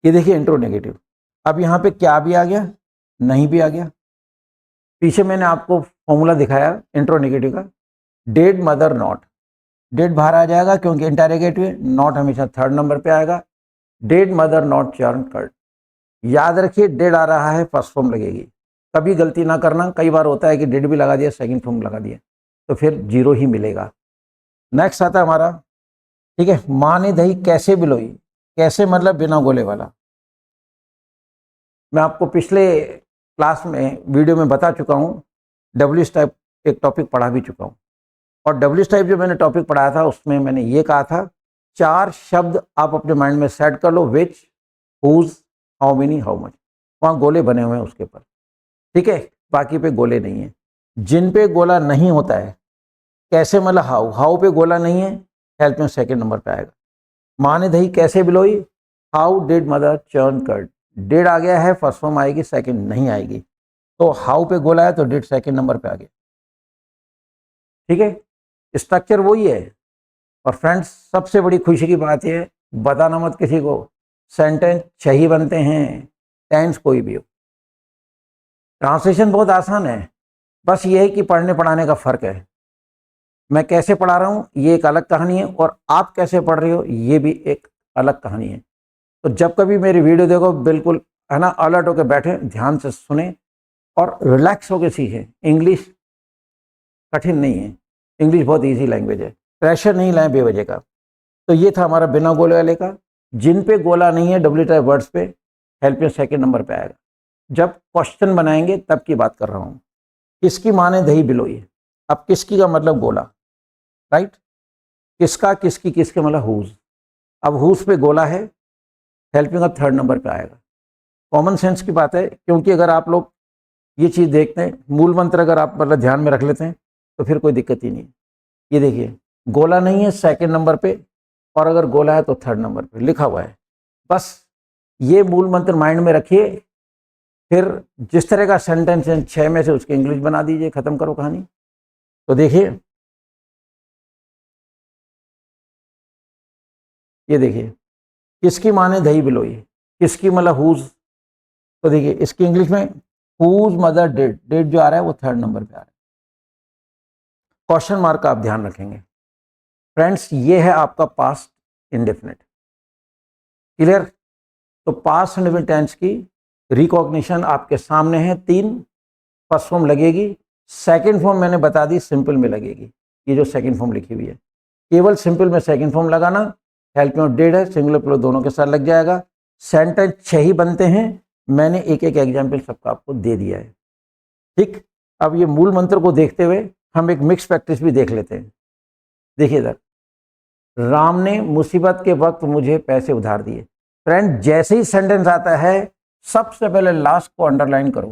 Speaker 1: ये देखिए इंट्रोनेगेटिव। अब यहाँ पे क्या भी आ गया, नहीं भी आ गया। पीछे मैंने आपको फॉर्मूला दिखाया इंट्रोनेगेटिव का, डेड मदर नॉट। डेड बाहर आ जाएगा क्योंकि इंटेरोगेटिव है, नॉट हमेशा थर्ड नंबर पे आएगा। Did mother not churn curd. याद रखिए डेड आ रहा है फर्स्ट फॉर्म लगेगी, कभी गलती ना करना। कई बार होता है कि डेड भी लगा दिया, सेकंड फॉर्म लगा दिया, तो फिर जीरो ही मिलेगा। नेक्स्ट आता है हमारा, ठीक है, माँ ने दही कैसे बिलोई। कैसे मतलब बिना गोले वाला। मैं आपको पिछले क्लास में वीडियो में बता चुका हूँ, डब्ल्यूएच टाइप एक टॉपिक पढ़ा भी चुका हूँ। और डब्ल्यूएच टाइप जो मैंने टॉपिक पढ़ाया था उसमें मैंने ये कहा था, 4 शब्द आप अपने माइंड में सेट कर लो, which, whose, how many, how much. वहाँ गोले बने हुए हैं उसके ऊपर, ठीक है, बाकी पे गोले नहीं है। जिन पे गोला नहीं होता है, कैसे मतलब हाउ, हाउ पे गोला नहीं है, हेल्प में सेकंड नंबर पे आएगा। माँ ने दही कैसे बिलोई, how did mother churn curd. Did आ गया है, फर्स्ट फॉर्म आएगी, सेकंड नहीं आएगी। तो हाउ पे गोला है तो डिड सेकंड नंबर पे आ गया, ठीक है। स्ट्रक्चर वही है। और फ्रेंड्स सबसे बड़ी खुशी की बात यह है, बताना मत किसी को, सेंटेंस 6 ही बनते हैं, टेंस कोई भी हो। ट्रांसलेशन बहुत आसान है, बस ये है कि पढ़ने पढ़ाने का फर्क है। मैं कैसे पढ़ा रहा हूँ ये एक अलग कहानी है, और आप कैसे पढ़ रहे हो ये भी एक अलग कहानी है। तो जब कभी मेरी वीडियो देखो बिल्कुल है ना, अलर्ट होकर बैठे, ध्यान से सुने और रिलैक्स होकर सीखें। इंग्लिश कठिन नहीं है, इंग्लिश बहुत इजी लैंग्वेज है, प्रेशर नहीं लाएं बेवजह का। तो ये था हमारा बिना गोले वाले का। जिन पे गोला नहीं है डब्ल्यू टाइप वर्ड्स पे, हेल्प में सेकंड नंबर पे आएगा। जब क्वेश्चन बनाएंगे तब की बात कर रहा हूं। किसकी माँ ने दही बिलोई, अब किसकी का मतलब गोला, राइट। किसका, किसकी, किसके मतलब हुज। अब हुज पे गोला है, हेल्पिंग का थर्ड नंबर पे आएगा। कॉमन सेंस की बात है, क्योंकि अगर आप लोग ये चीज़ देखते हैं, मूल मंत्र अगर आप मतलब ध्यान में रख लेते हैं तो फिर कोई दिक्कत ही नहीं। ये देखिए, गोला नहीं है सेकंड नंबर पे, और अगर गोला है तो थर्ड नंबर पे लिखा हुआ है। बस ये मूल मंत्र माइंड में रखिए, फिर जिस तरह का सेंटेंस है 6 में से उसकी इंग्लिश बना दीजिए, खत्म करो कहानी। तो देखिए, ये देखिए, किसकी माँ ने दही बिलोई, किसकी मतलब हुज। तो देखिए इसकी इंग्लिश में हुज मदर डिड, डिड जो आ रहा है वो थर्ड नंबर पे आ रहा है। क्वेश्चन मार्क का आप ध्यान रखेंगे फ्रेंड्स। ये है आपका पास्ट इंडेफिनिट, क्लियर। तो पास्ट इंडेफिनिट टेंस की रिकॉग्निशन आपके सामने है। 3 फर्स्ट फॉर्म लगेगी, सेकंड फॉर्म मैंने बता दी सिंपल में लगेगी। ये जो सेकंड फॉर्म लिखी हुई है, केवल सिंपल में सेकंड फॉर्म लगाना। हेल्प में डिड है, सिंगुलर प्लूरल दोनों के साथ लग जाएगा। सेंटेंस 6 ही बनते हैं, मैंने एक एक एग्जाम्पल सबका आपको दे दिया है, ठीक। अब ये मूल मंत्र को देखते हुए हम एक मिक्स प्रैक्टिस भी देख लेते हैं। देखिए इधर, राम ने मुसीबत के वक्त मुझे पैसे उधार दिए। फ्रेंड, जैसे ही सेंटेंस आता है सबसे पहले लास्ट को अंडरलाइन करो,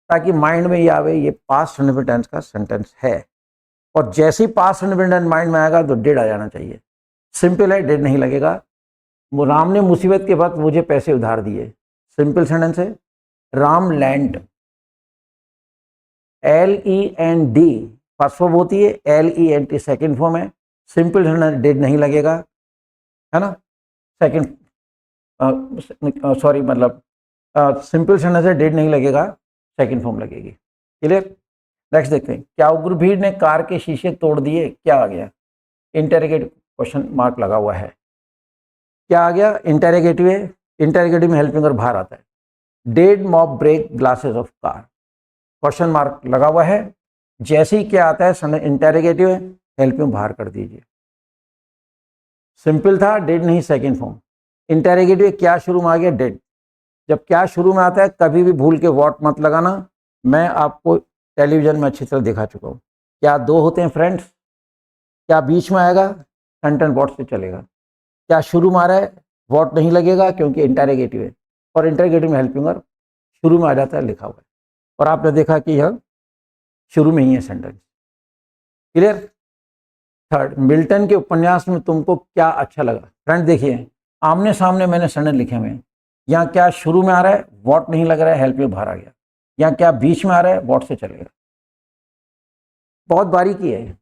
Speaker 1: ताकि माइंड में ये आवे ये पास्ट इंडेफिनिट टेंस का सेंटेंस है। और जैसे ही पास्ट इंडेफिनिट टेंस माइंड में आएगा तो डिड आ जाना चाहिए। सिंपल है, डिड नहीं लगेगा। राम ने मुसीबत के वक्त मुझे पैसे उधार दिए, सिंपल सेंटेंस है। Ram land, LEND first form होती है, LENT सेकंड फॉर्म है। सिंपल सेंटेंस डिड नहीं लगेगा, है ना। सेकंड सॉरी मतलब सिंपल सेंटेंस है, डिड नहीं लगेगा, सेकंड फॉर्म लगेगी, क्लियर। नेक्स्ट देखते हैं, क्या उग्र भीड़ ने कार के शीशे तोड़ दिए, क्या आ गया, इंटेरोगेटिव क्वेश्चन मार्क लगा हुआ है। क्या आ गया, इंटेरोगेटिव है। इंटेरोगेटिव में हेल्पिंग और बाहर आता है। Did mob break glasses of car, question mark लगा हुआ है। जैसे ही क्या आता है इंटेरोगेटिव है, हेल्पिंग बाहर कर दीजिए। सिंपल था, डेड नहीं सेकंड फॉर्म। इंटेरोगेटिव क्या शुरू में आ गया, डेड। जब क्या शुरू में आता है कभी भी भूल के व्हाट मत लगाना, मैं आपको टेलीविजन में अच्छी तरह दिखा चुका हूँ। क्या 2 होते हैं फ्रेंड्स, क्या बीच में आएगा, सेंटेंस व्हाट से चलेगा। क्या शुरू में आ रहा है, व्हाट नहीं लगेगा क्योंकि इंटेरोगेटिव है, और इंटेरोगेटिव में हेल्पिंग और शुरू में आ जाता है, लिखा हुआ है। और आपने देखा कि यह शुरू में ही है सेंटेंस, क्लियर। थर्ड, मिल्टन के उपन्यास में तुमको क्या अच्छा लगा। फ्रेंड देखिए, आमने सामने मैंने सेंटेंस लिखे हुए हैं। यहाँ क्या शुरू में आ रहा है, व्हाट नहीं लग रहा है, हेल्प में बाहर आ गया। यहाँ क्या बीच में आ रहा है, व्हाट से चलेगा। बहुत बारीकी है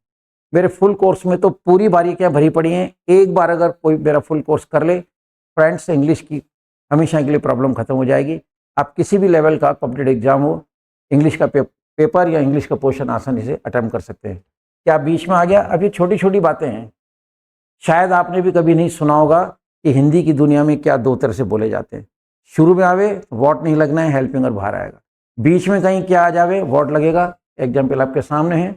Speaker 1: मेरे फुल कोर्स में, तो पूरी बारीकियां भरी पड़ी हैं। एक बार अगर कोई मेरा फुल कोर्स कर ले फ्रेंड्स, इंग्लिश की हमेशा के लिए प्रॉब्लम खत्म हो जाएगी। आप किसी भी लेवल का कॉम्पिटिटिव एग्जाम हो, इंग्लिश का पेपर या इंग्लिश का पोर्शन आसानी से अटेम्प्ट कर सकते हैं। क्या बीच में आ गया, अब ये छोटी छोटी बातें हैं। शायद आपने भी कभी नहीं सुना होगा कि हिंदी की दुनिया में क्या 2 तरह से बोले जाते हैं। शुरू में आवे व्हाट नहीं लगना है, हेल्पिंग और बाहर आएगा। बीच में कहीं क्या आ जावे, व्हाट लगेगा। एग्जाम्पल आपके सामने है,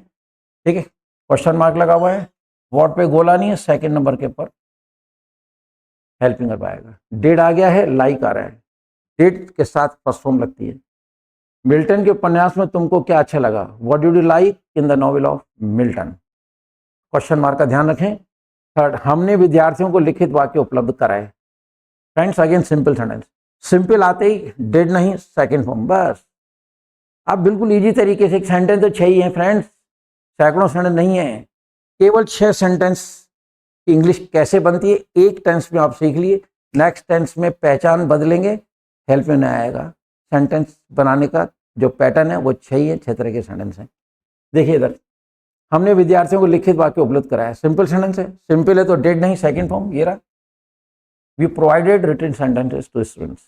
Speaker 1: ठीक है। क्वेश्चन मार्क लगा हुआ है, व्हाट पे गोला नहीं है, सेकंड नंबर के ऊपर हेल्पिंग और आएगा। डेड आ गया है, लाइक आ रहा है, डेड के साथ फर्स्ट फॉर्म लगती है। मिल्टन के उपन्यास में तुमको क्या अच्छा लगा, what did you like in the novel of Milton. Question mark का ध्यान रखें। थर्ड, हमने विद्यार्थियों को लिखित वाक्य उपलब्ध कराए। Friends again simple sentence, simple आते ही डेड नहीं, सेकंड फॉर्म, बस। अब बिल्कुल इजी तरीके से, एक सेंटेंस तो 6 ही है फ्रेंड्स, सैकड़ों सेंटेंस नहीं है, केवल 6 सेंटेंस। इंग्लिश कैसे बनती है, एक टेंस में आप सीख लिए, नेक्स्ट टेंस में पहचान बदलेंगे, हेल्प में नहीं आएगा। सेंटेंस बनाने का जो पैटर्न है वो 6 ही है, 6 तरह के सेंटेंस हैं। देखिए इधर, हमने विद्यार्थियों को लिखित वाक्य उपलब्ध कराया, सिंपल सेंटेंस है। सिंपल है तो डेड नहीं, सेकंड फॉर्म ये रहा। We provided written sentences to students,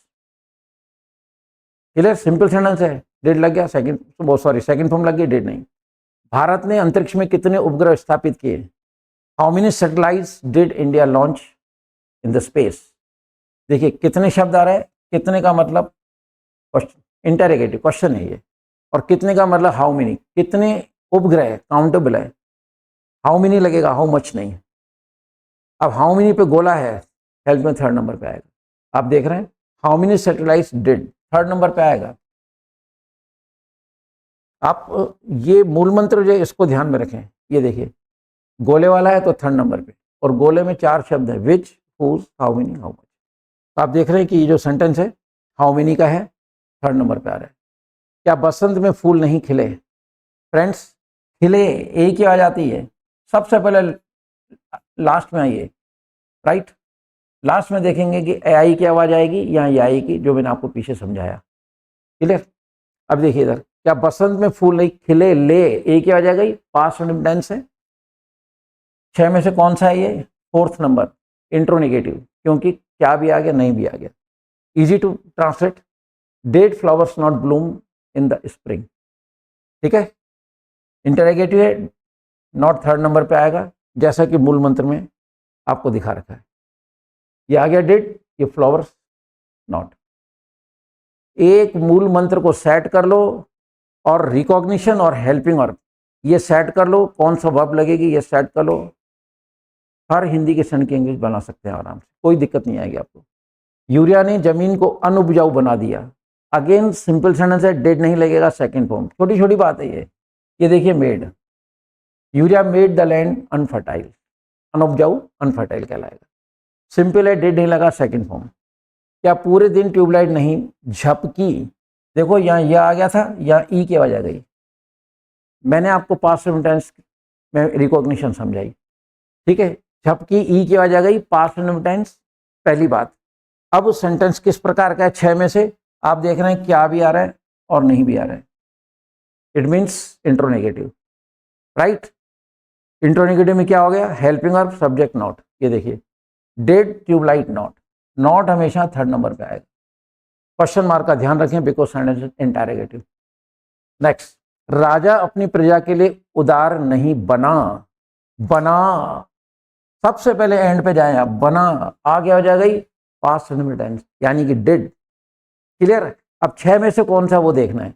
Speaker 1: clear. Simple sentence है, डेड लग गया, सेकंड सॉरी सेकंड फॉर्म लग गई, डेड नहीं। भारत ने अंतरिक्ष में कितने उपग्रह स्थापित किए, how many satellites did India launch in the space. देखिए कितने शब्द आ रहे हैं, कितने का मतलब क्वेश्चन, इंटेरोगेटिव क्वेश्चन है ये, और कितने का मतलब हाउ मेनी, कितने उपग्रह काउंटेबल है। हाउ मेनी लगेगा, हाउ मच नहीं। अब हाउ मेनी पे गोला है, हेल्प में थर्ड नंबर पे आएगा। आप देख रहे हैं, how many satellites did third number पे आएगा। आप ये मूल मंत्र जो है इसको ध्यान में रखें। ये देखिए गोले वाला है तो थर्ड नंबर पे, और गोले में 4 शब्द है, which, whose, how many, how much. तो आप देख रहे हैं कि ये जो सेंटेंस है हाउ मेनी का है, थर्ड नंबर पे आ रहा है। क्या बसंत में फूल नहीं खिले? फ्रेंड्स, खिले ए की आवाज आती है, सबसे पहले लास्ट में आइए, राइट। लास्ट में देखेंगे कि ए आई की आवाज आएगी या ए आई की, जो मैंने आपको पीछे समझाया। क्लियर? अब देखिए इधर, क्या बसंत में फूल नहीं खिले, ले ए की आवाज आ गई, पास्ट टेंस है। 6 में से कौन सा है ये? फोर्थ नंबर, इंट्रोनेगेटिव, क्योंकि क्या भी आ गया नहीं भी आ गया। Easy to translate, did flowers not bloom in the spring. ठीक है, इंटरोगेटिव है, नॉट थर्ड नंबर पे आएगा, जैसा कि मूल मंत्र में आपको दिखा रखा है। ये आ गया डेड, ये फ्लावर्स नॉट। एक मूल मंत्र को सेट कर लो, और रिकॉग्निशन और हेल्पिंग वर्ब ये सेट कर लो, कौन सा वर्ब लगेगी ये सेट कर लो, हर हिंदी के सन की इंग्लिश बना सकते हैं आराम से, कोई दिक्कत नहीं आएगी आपको। यूरिया ने जमीन को अनउपजाऊ बना दिया, अगेन सिंपल सेंटेंस है, डेड नहीं लगेगा, सेकंड फॉर्म, छोटी छोटी बात है ये देखिए made, urea made the land unfertile, अनउपजाऊ अनफर्टाइल कहलाएगा। सिंपल है, डेड नहीं लगा, सेकंड फॉर्म। क्या पूरे दिन ट्यूबलाइट नहीं झपकी? देखो यहाँ यह आ गया था, यहाँ ई की आवाज आ गई। मैंने आपको पास्ट टेंस में रिकॉग्निशन समझाई, ठीक है। झपकी ई की आवाज आ गई, पास्ट टेंस पहली बात। अब सेंटेंस किस प्रकार का है? 6 में से आप देख रहे हैं क्या भी आ रहा है और नहीं भी आ रहा है। It means intronegative, right. Intronegative में क्या हो गया? Helping verb, subject not. ये देखिए डेड ट्यूबलाइट नॉट, नॉट हमेशा थर्ड नंबर पे आएगा। क्वेश्चन मार्क का ध्यान रखें, बिकॉज सेंटेंस इंटरोगेटिव। नेक्स्ट, राजा अपनी प्रजा के लिए उदार नहीं बना, बना सबसे पहले एंड पे जाए आप, बना आ गया हो जाएगा पास्ट टेंस, यानी कि डिड। क्लियर? अब 6 में से कौन सा वो देखना है।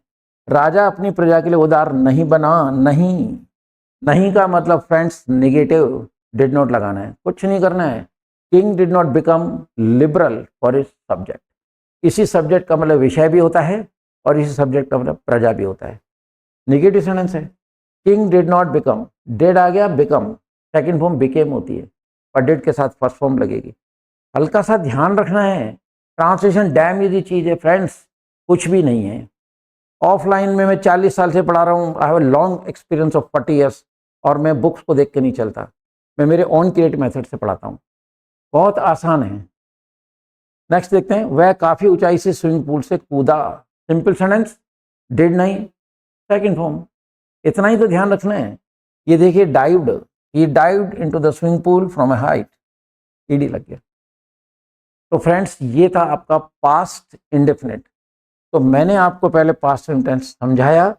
Speaker 1: राजा अपनी प्रजा के लिए उदार नहीं बना, नहीं, नहीं का मतलब फ्रेंड्स नेगेटिव, डिड नॉट लगाना है, कुछ नहीं करना है। King did not become liberal for his subject. इसी सब्जेक्ट का मतलब विषय भी होता है और इसी सब्जेक्ट का मतलब प्रजा भी होता है। नेगेटिव सेंटेंस है, king did not become, dead आ गया, बिकम सेकंड फॉर्म बिकेम होती है, और डेड के साथ फर्स्ट फॉर्म लगेगी। हल्का सा ध्यान रखना है, ट्रांसलेशन डैम इजी चीज है फ्रेंड्स, कुछ भी नहीं है। ऑफलाइन में मैं 40 साल से पढ़ा रहा हूँ, I have long experience of 40 years, और मैं बुक्स को देख के नहीं चलता, मैं मेरे ऑन क्रिएटिव मेथड से पढ़ाता हूँ, बहुत आसान है। नेक्स्ट देखते हैं, वह काफ़ी ऊंचाई से स्विमिंग पूल से कूदा। सिंपल सेंटेंस, डिड नहीं, सेकंड फॉर्म, इतना ही तो ध्यान रखना है। ये देखिए dived, he dived into the swimming pool from a height, ED लग गया। तो फ्रेंड्स ये था आपका पास्ट इंडेफिनिट। तो मैंने आपको पहले पास्ट टेंस समझाया,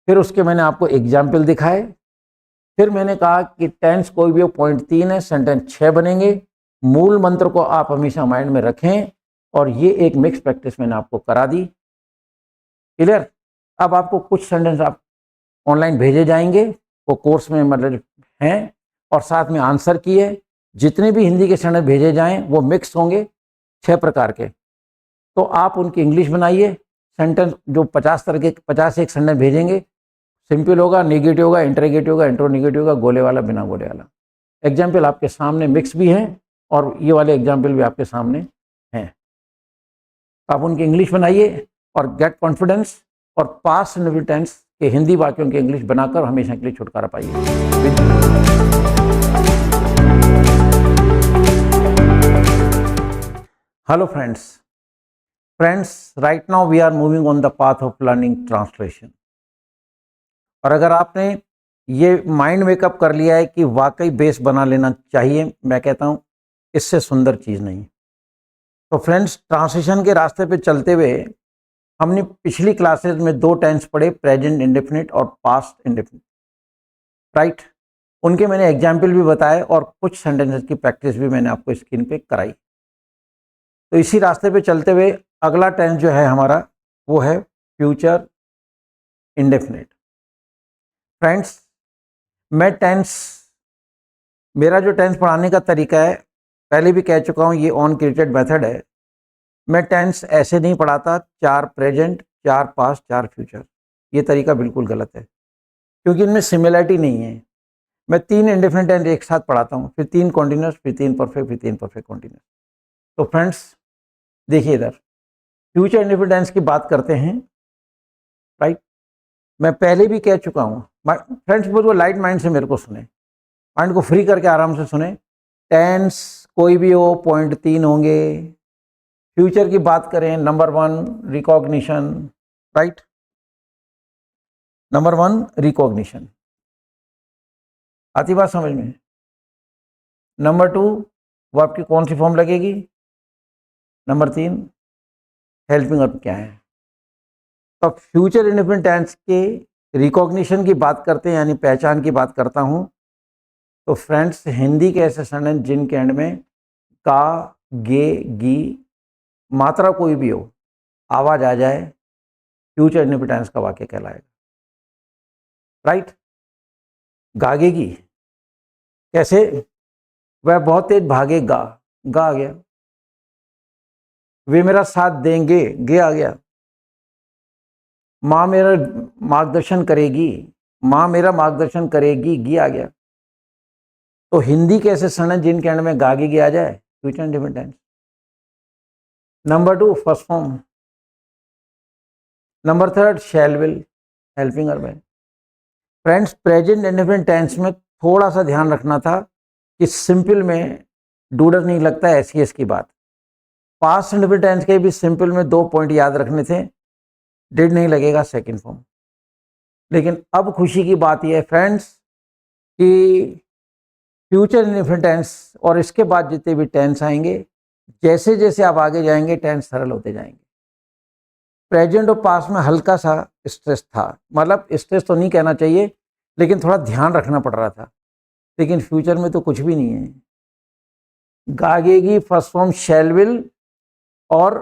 Speaker 1: फिर उसके मैंने आपको एग्जाम्पल दिखाए, फिर मैंने कहा कि टेंस कोई भी हो, पॉइंट 3 है, सेंटेंस 6 बनेंगे। मूल मंत्र को आप हमेशा माइंड में रखें, और ये एक मिक्स प्रैक्टिस मैंने आपको करा दी। क्लियर? अब आपको कुछ सेंटेंस आप ऑनलाइन भेजे जाएंगे, वो कोर्स में मतलब हैं, और साथ में आंसर की है। जितने भी हिंदी के सेंटेंस भेजे जाएं वो मिक्स होंगे 6 प्रकार के। तो आप उनकी इंग्लिश बनाइए। सेंटेंस जो 50 तरह के 50 एक सेंटेंस भेजेंगे, सिंपल होगा, नेगेटिव होगा, इंटरोगेटिव होगा, इंट्रोनेगेटिव होगा, गोले वाला, बिना गोले वाला। एग्जाम्पल आपके सामने मिक्स भी हैं, और ये वाले एग्जाम्पल भी आपके सामने हैं। आप उनकी इंग्लिश बनाइए और गेट कॉन्फिडेंस, और पास्ट टेंस के हिंदी वाक्यों की इंग्लिश बनाकर हमेशा के लिए छुटकारा पाइए। Hello friends, right now we are moving on the path of learning translation. और अगर आपने ये माइंड मेकअप कर लिया है कि वाकई बेस बना लेना चाहिए, मैं कहता हूँ इससे सुंदर चीज़ नहीं। तो फ्रेंड्स, ट्रांसलेशन के रास्ते पे चलते हुए हमने पिछली क्लासेस में 2 टेंस पढ़े, प्रेजेंट इंडेफिनिट और पास्ट इंडेफिनिट, राइट। उनके मैंने एग्जाम्पल भी बताए, और कुछ सेंटेंसेस की प्रैक्टिस भी मैंने आपको स्क्रीन पे कराई। तो इसी रास्ते पे चलते हुए अगला टेंस जो है हमारा, वो है फ्यूचर इंडेफिनिट। फ्रेंड्स, मेरा जो टेंस पढ़ाने का तरीका है, पहले भी कह चुका हूँ, ये ऑन क्रिएटेड मेथड है। मैं टेंस ऐसे नहीं पढ़ाता, 4 प्रेजेंट, 4 पास्ट, 4 फ्यूचर, ये तरीका बिल्कुल गलत है, क्योंकि इनमें सिमिलरिटी नहीं है। मैं 3 इंडिफिनिट टेंस एक साथ पढ़ाता हूँ, फिर 3 कॉन्टिन्यूस, फिर 3 परफेक्ट, फिर 3 परफेक्ट कॉन्टिन्यूस। तो फ्रेंड्स देखिए इधर फ्यूचर इंडिफिनिट टेंस की बात करते हैं, राइट। मैं पहले भी कह चुका हूँ फ्रेंड्स, वो लाइट माइंड से मेरे को सुने, माइंड को फ्री करके आराम से सुने। टेंस कोई भी हो, पॉइंट 3 होंगे। फ्यूचर की बात करें, number 1 recognition, right, number 1 recognition, आती बात समझ में। नंबर 2 वर्ब की कौन सी फॉर्म लगेगी, नंबर 3 हेल्पिंग वर्ब क्या है। तो फ्यूचर इंडेफिनिट टेंस के रिकॉग्निशन की बात करते हैं, यानी पहचान की बात करता हूं। तो फ्रेंड्स हिंदी के ऐसे सेंटेंस जिनके एंड में का, गे, गी, मात्रा कोई भी हो, आवाज आ जाए, फ्यूचर इंडेफिनिट टेंस का वाक्य कहलाएगा, राइट। गागेगी कैसे, वह बहुत तेज भागेगा, गा आ गया। वे मेरा साथ देंगे, गे आ गया। माँ मेरा मार्गदर्शन करेगी, माँ मेरा मार्गदर्शन करेगी, गी आ गया। तो हिंदी के ऐसे सेंटेंस जिनके एंड में गागी गी आ जाए, future indefinite tense. Number 2 first form. Number 3 shall will, helping verb है। फ्रेंड्स प्रेजेंट इंडेफिनिट टेंस में थोड़ा सा ध्यान रखना था कि सिंपल में डूडर नहीं लगता है, ऐसी की बात। पास्ट इंडेफिनिट टेंस के भी सिंपल में 2 पॉइंट याद रखने थे, डिड नहीं लगेगा सेकंड फॉर्म। लेकिन अब खुशी की बात यह है फ्रेंड्स कि फ्यूचर इंडेफिनिट टेंस और इसके बाद जितने भी टेंस आएंगे, जैसे जैसे आप आगे जाएंगे टेंस सरल होते जाएंगे। प्रेजेंट और पास्ट में हल्का सा स्ट्रेस था, मतलब स्ट्रेस तो नहीं कहना चाहिए, लेकिन थोड़ा ध्यान रखना पड़ रहा था। लेकिन फ्यूचर में तो कुछ भी नहीं है। गागेगी फर्स्ट फॉर्म शैल विल, और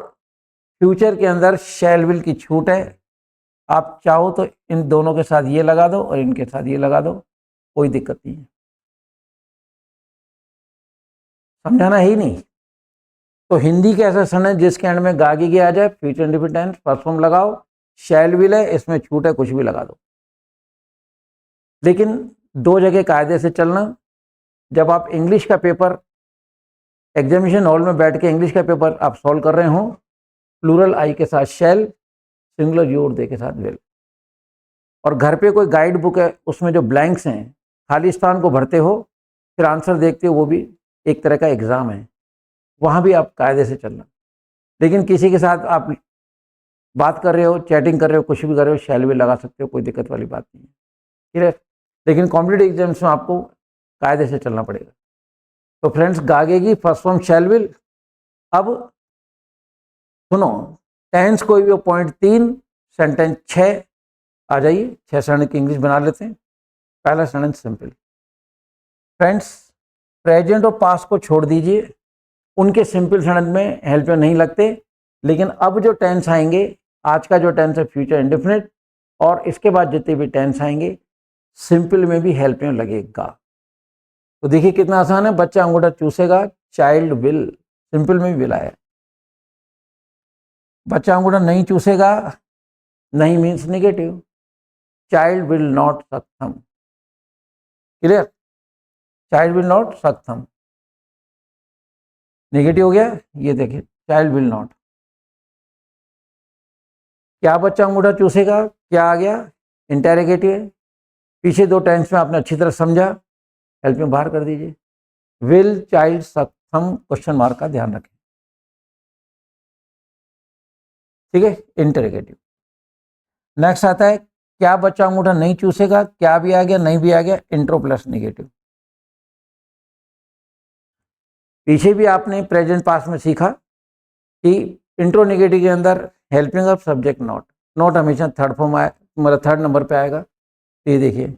Speaker 1: फ्यूचर के अंदर शैल विल की छूट है। आप चाहो तो इन दोनों के साथ ये लगा दो और इनके साथ ये लगा दो, कोई दिक्कत नहीं है, समझाना है ही नहीं। तो हिंदी के ऐसा सन है जिसके एंड में गागी के आ जाए, future indefinite tense first form लगाओ, शैल विल है, इसमें छूट है, कुछ भी लगा दो। लेकिन 2 जगह कायदे से चलना। जब आप इंग्लिश का पेपर एग्जामिनेशन हॉल में बैठ के इंग्लिश का पेपर आप सॉल्व कर रहे हो, प्लूरल आई के साथ शैल, सिंगुलर यू और दे के साथ विल। और घर पे कोई गाइड बुक है, उसमें जो ब्लैंक्स हैं, खाली स्थान को भरते हो, फिर आंसर देखते हो, वो भी एक तरह का एग्जाम है, वहां भी आप कायदे से चलना। लेकिन किसी के साथ आप बात कर रहे हो, चैटिंग कर रहे हो, कुछ भी कर रहे हो, शैल भी लगा सकते हो, कोई दिक्कत वाली बात नहीं है, ठीक है। लेकिन कॉम्पिटिटिव एग्जाम्स में आपको कायदे से चलना पड़ेगा। तो फ्रेंड्स गागेगी फर्स्ट फॉर्म शैल विल। अब सुनो, टेंस कोई भी पॉइंट 3, सेंटेंस 6 आ जाइए, 6 सेंटेंस की इंग्लिश बना लेते हैं। पहला सेंटेंस सिंपल। फ्रेंड्स प्रेजेंट और पास्ट को छोड़ दीजिए, उनके सिंपल सेंटेंस में हेल्प में नहीं लगते। लेकिन अब जो टेंस आएंगे, आज का जो टेंस है फ्यूचर इंडेफिनिट, और इसके बाद जितने भी टेंस आएंगे सिंपल में भी हेल्प में लगेगा। तो देखिए कितना आसान है, बच्चा अंगूठा चूसेगा, चाइल्ड विल, सिंपल में भी विल आया। बच्चा अंगूठा नहीं चूसेगा, नहीं means negative, child will not suck thumb, clear, child will not suck thumb, negative हो गया। ये देखिए चाइल्ड विल नॉट, क्या बच्चा अंगूठा चूसेगा, क्या आ गया, इंटेरोगेटिव है। पीछे 2 टेंस में आपने अच्छी तरह समझा, हेल्प में बाहर कर दीजिए। विल चाइल्ड सक थंब, क्वेश्चन मार्क का ध्यान रखें, ठीक है, इंटेरोगेटिव। नेक्स्ट आता है, क्या बच्चा अंगूठा नहीं चूसेगा, क्या भी आ गया, नहीं भी आ गया, इंट्रो प्लस नेगेटिव। पीछे भी आपने प्रेजेंट पास्ट में सीखा कि इंट्रो नेगेटिव के अंदर helping of subject not, not हमेशा थर्ड फॉर्म आए, मतलब थर्ड नंबर पे आएगा। ये देखिए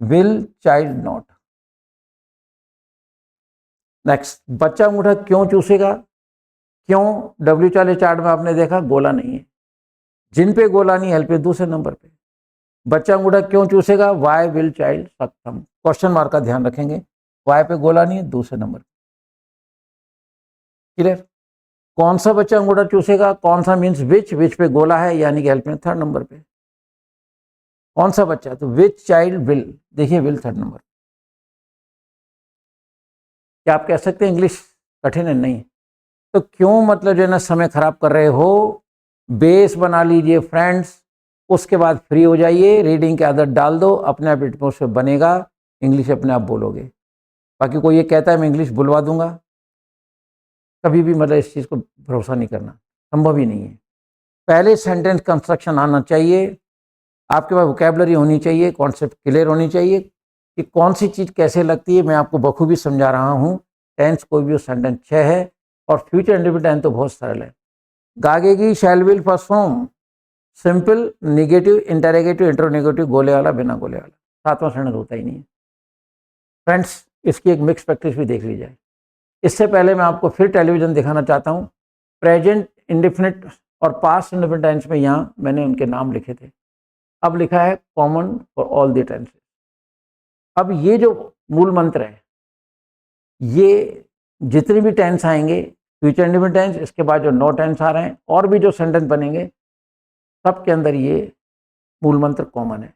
Speaker 1: विल चाइल्ड नॉट। नेक्स्ट, बच्चा अंगूठा क्यों चूसेगा, क्यों W40 चार्ट में आपने देखा गोला नहीं है, जिन पे गोला नहीं हेल्प है दूसरे नंबर पे। बच्चा अंगूठा क्यों चूसेगा, वाई विल चाइल्ड सक थंब, क्वेश्चन मार्क का ध्यान रखेंगे, वाई पे गोला नहीं है दूसरे नंबर, क्लियर। कौन सा बच्चा अंगूठा चूसेगा, कौन सा मीन्स विच पे गोला है, यानी कि हेल्प में थर्ड नंबर पे। कौन सा बच्चा, तो विच चाइल्ड विल, देखिए विल थर्ड नंबर। क्या आप कह सकते हैं इंग्लिश कठिन है? नहीं। तो क्यों मतलब जो है ना समय खराब कर रहे हो, बेस बना लीजिए फ्रेंड्स, उसके बाद फ्री हो जाइए, रीडिंग की आदत डाल दो, अपने आप एटमोसफेयर बनेगा, इंग्लिश अपने आप बोलोगे। बाकी कोई ये कहता है मैं इंग्लिश बुलवा दूंगा, कभी भी मतलब इस चीज़ को भरोसा नहीं करना, संभव ही नहीं है। पहले सेंटेंस कंस्ट्रक्शन आना चाहिए, आपके पास वोकैबुलरी होनी चाहिए, कॉन्सेप्ट क्लियर होनी चाहिए कि कौन सी चीज़ कैसे लगती है। मैं आपको बखूबी समझा रहा हूँ। टेंस कोई भी सेंटेंस 6 है और फ्यूचर इंडेफिनिट टेंस तो बहुत सरल है। गागेगी, shall will, perform, simple, negative, interrogative, intronegative, गोले वाला, बिना गोले वाला, सातवां सेंटेंस होता ही नहीं है। फ्रेंड्स इसकी एक मिक्स प्रैक्टिस भी देख ली जाए। इससे पहले मैं आपको फिर टेलीविजन दिखाना चाहता हूँ। प्रेजेंट इंडेफिनिट और पास्ट इंडेफिनिट टेंस में यहाँ मैंने उनके नाम लिखे थे, अब लिखा है common for all the tenses. अब ये जो मूल मंत्र है, ये जितने भी टेंस आएंगे, फ्यूचर इंडेफिनिट टेंस, इसके बाद जो 9 टेंस आ रहे हैं और भी जो सेंटेंस बनेंगे, सबके अंदर ये मूल मंत्र कॉमन है।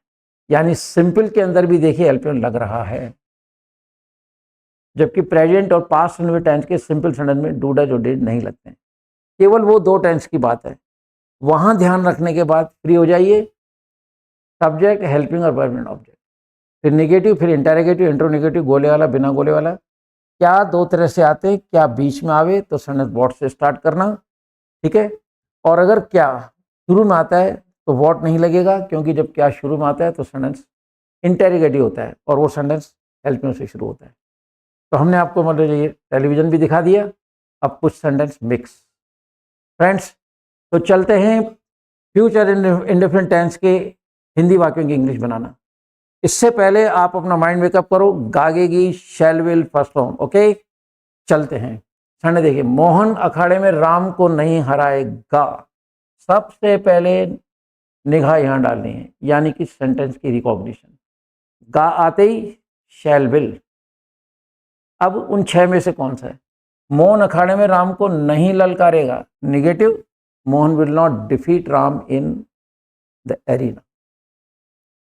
Speaker 1: यानी सिंपल के अंदर भी देखिए एलपीएन लग रहा है, जबकि प्रेजेंट और पास्ट इंडेफिनिट टेंस के सिंपल सेंटेंस में डू डज और डिड नहीं लगते हैं। केवल वो 2 टेंस की बात है, वहां ध्यान रखने के बाद फ्री हो जाइए। सब्जेक्ट, हेल्पिंग और परमानेंट ऑब्जेक्ट, फिर निगेटिव, फिर इंटरोगेटिव, इंट्रोनेगेटिव, गोले वाला, बिना गोले वाला। क्या 2 तरह से आते हैं, क्या बीच में आवे तो सेंटेंस वॉट से स्टार्ट करना, ठीक है। और अगर क्या शुरू में आता है तो वॉट नहीं लगेगा, क्योंकि जब क्या शुरू में आता है तो सेंटेंस इंटरोगेटिव होता है और वो सेंटेंस हेल्पिंग से शुरू होता है। तो हमने आपको मतलब ये टेलीविजन भी दिखा दिया, अब कुछ सेंटेंस मिक्स। फ्रेंड्स तो चलते हैं फ्यूचर इंडेफिनिट टेंस के हिंदी वाक्यों की इंग्लिश बनाना। इससे पहले आप अपना माइंड मेकअप करो, गागेगी, shall will, first form, okay. चलते हैं। संडे देखिए, मोहन अखाड़े में राम को नहीं हराएगा। सबसे पहले निगाह यहां डालनी है, यानी कि सेंटेंस की रिकॉग्निशन। गा आते ही शैल विल। अब उन 6 में से कौन सा है? मोहन अखाड़े में राम को नहीं ललकारेगा, negative, Mohan will not defeat Ram in the arena,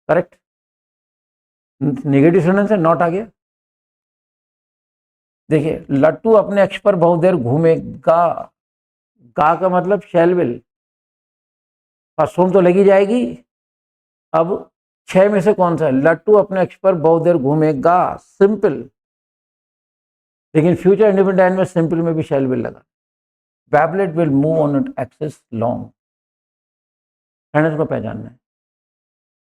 Speaker 1: correct. Negative sentence है, नॉट आ गया। देखिए, लट्टू अपने अक्ष पर बहुत देर घूमेगा, गा का मतलब शैल विल, फर्स्ट तो लगी जाएगी। अब 6 में से कौन सा है? लट्टू अपने अक्ष पर बहुत देर घूमेगा, सिंपल। लेकिन फ्यूचर इंडेफिनिट में सिंपल में भी शैल विल लगा। बैबलेट will move on it axis long, sentence को पहचानना है।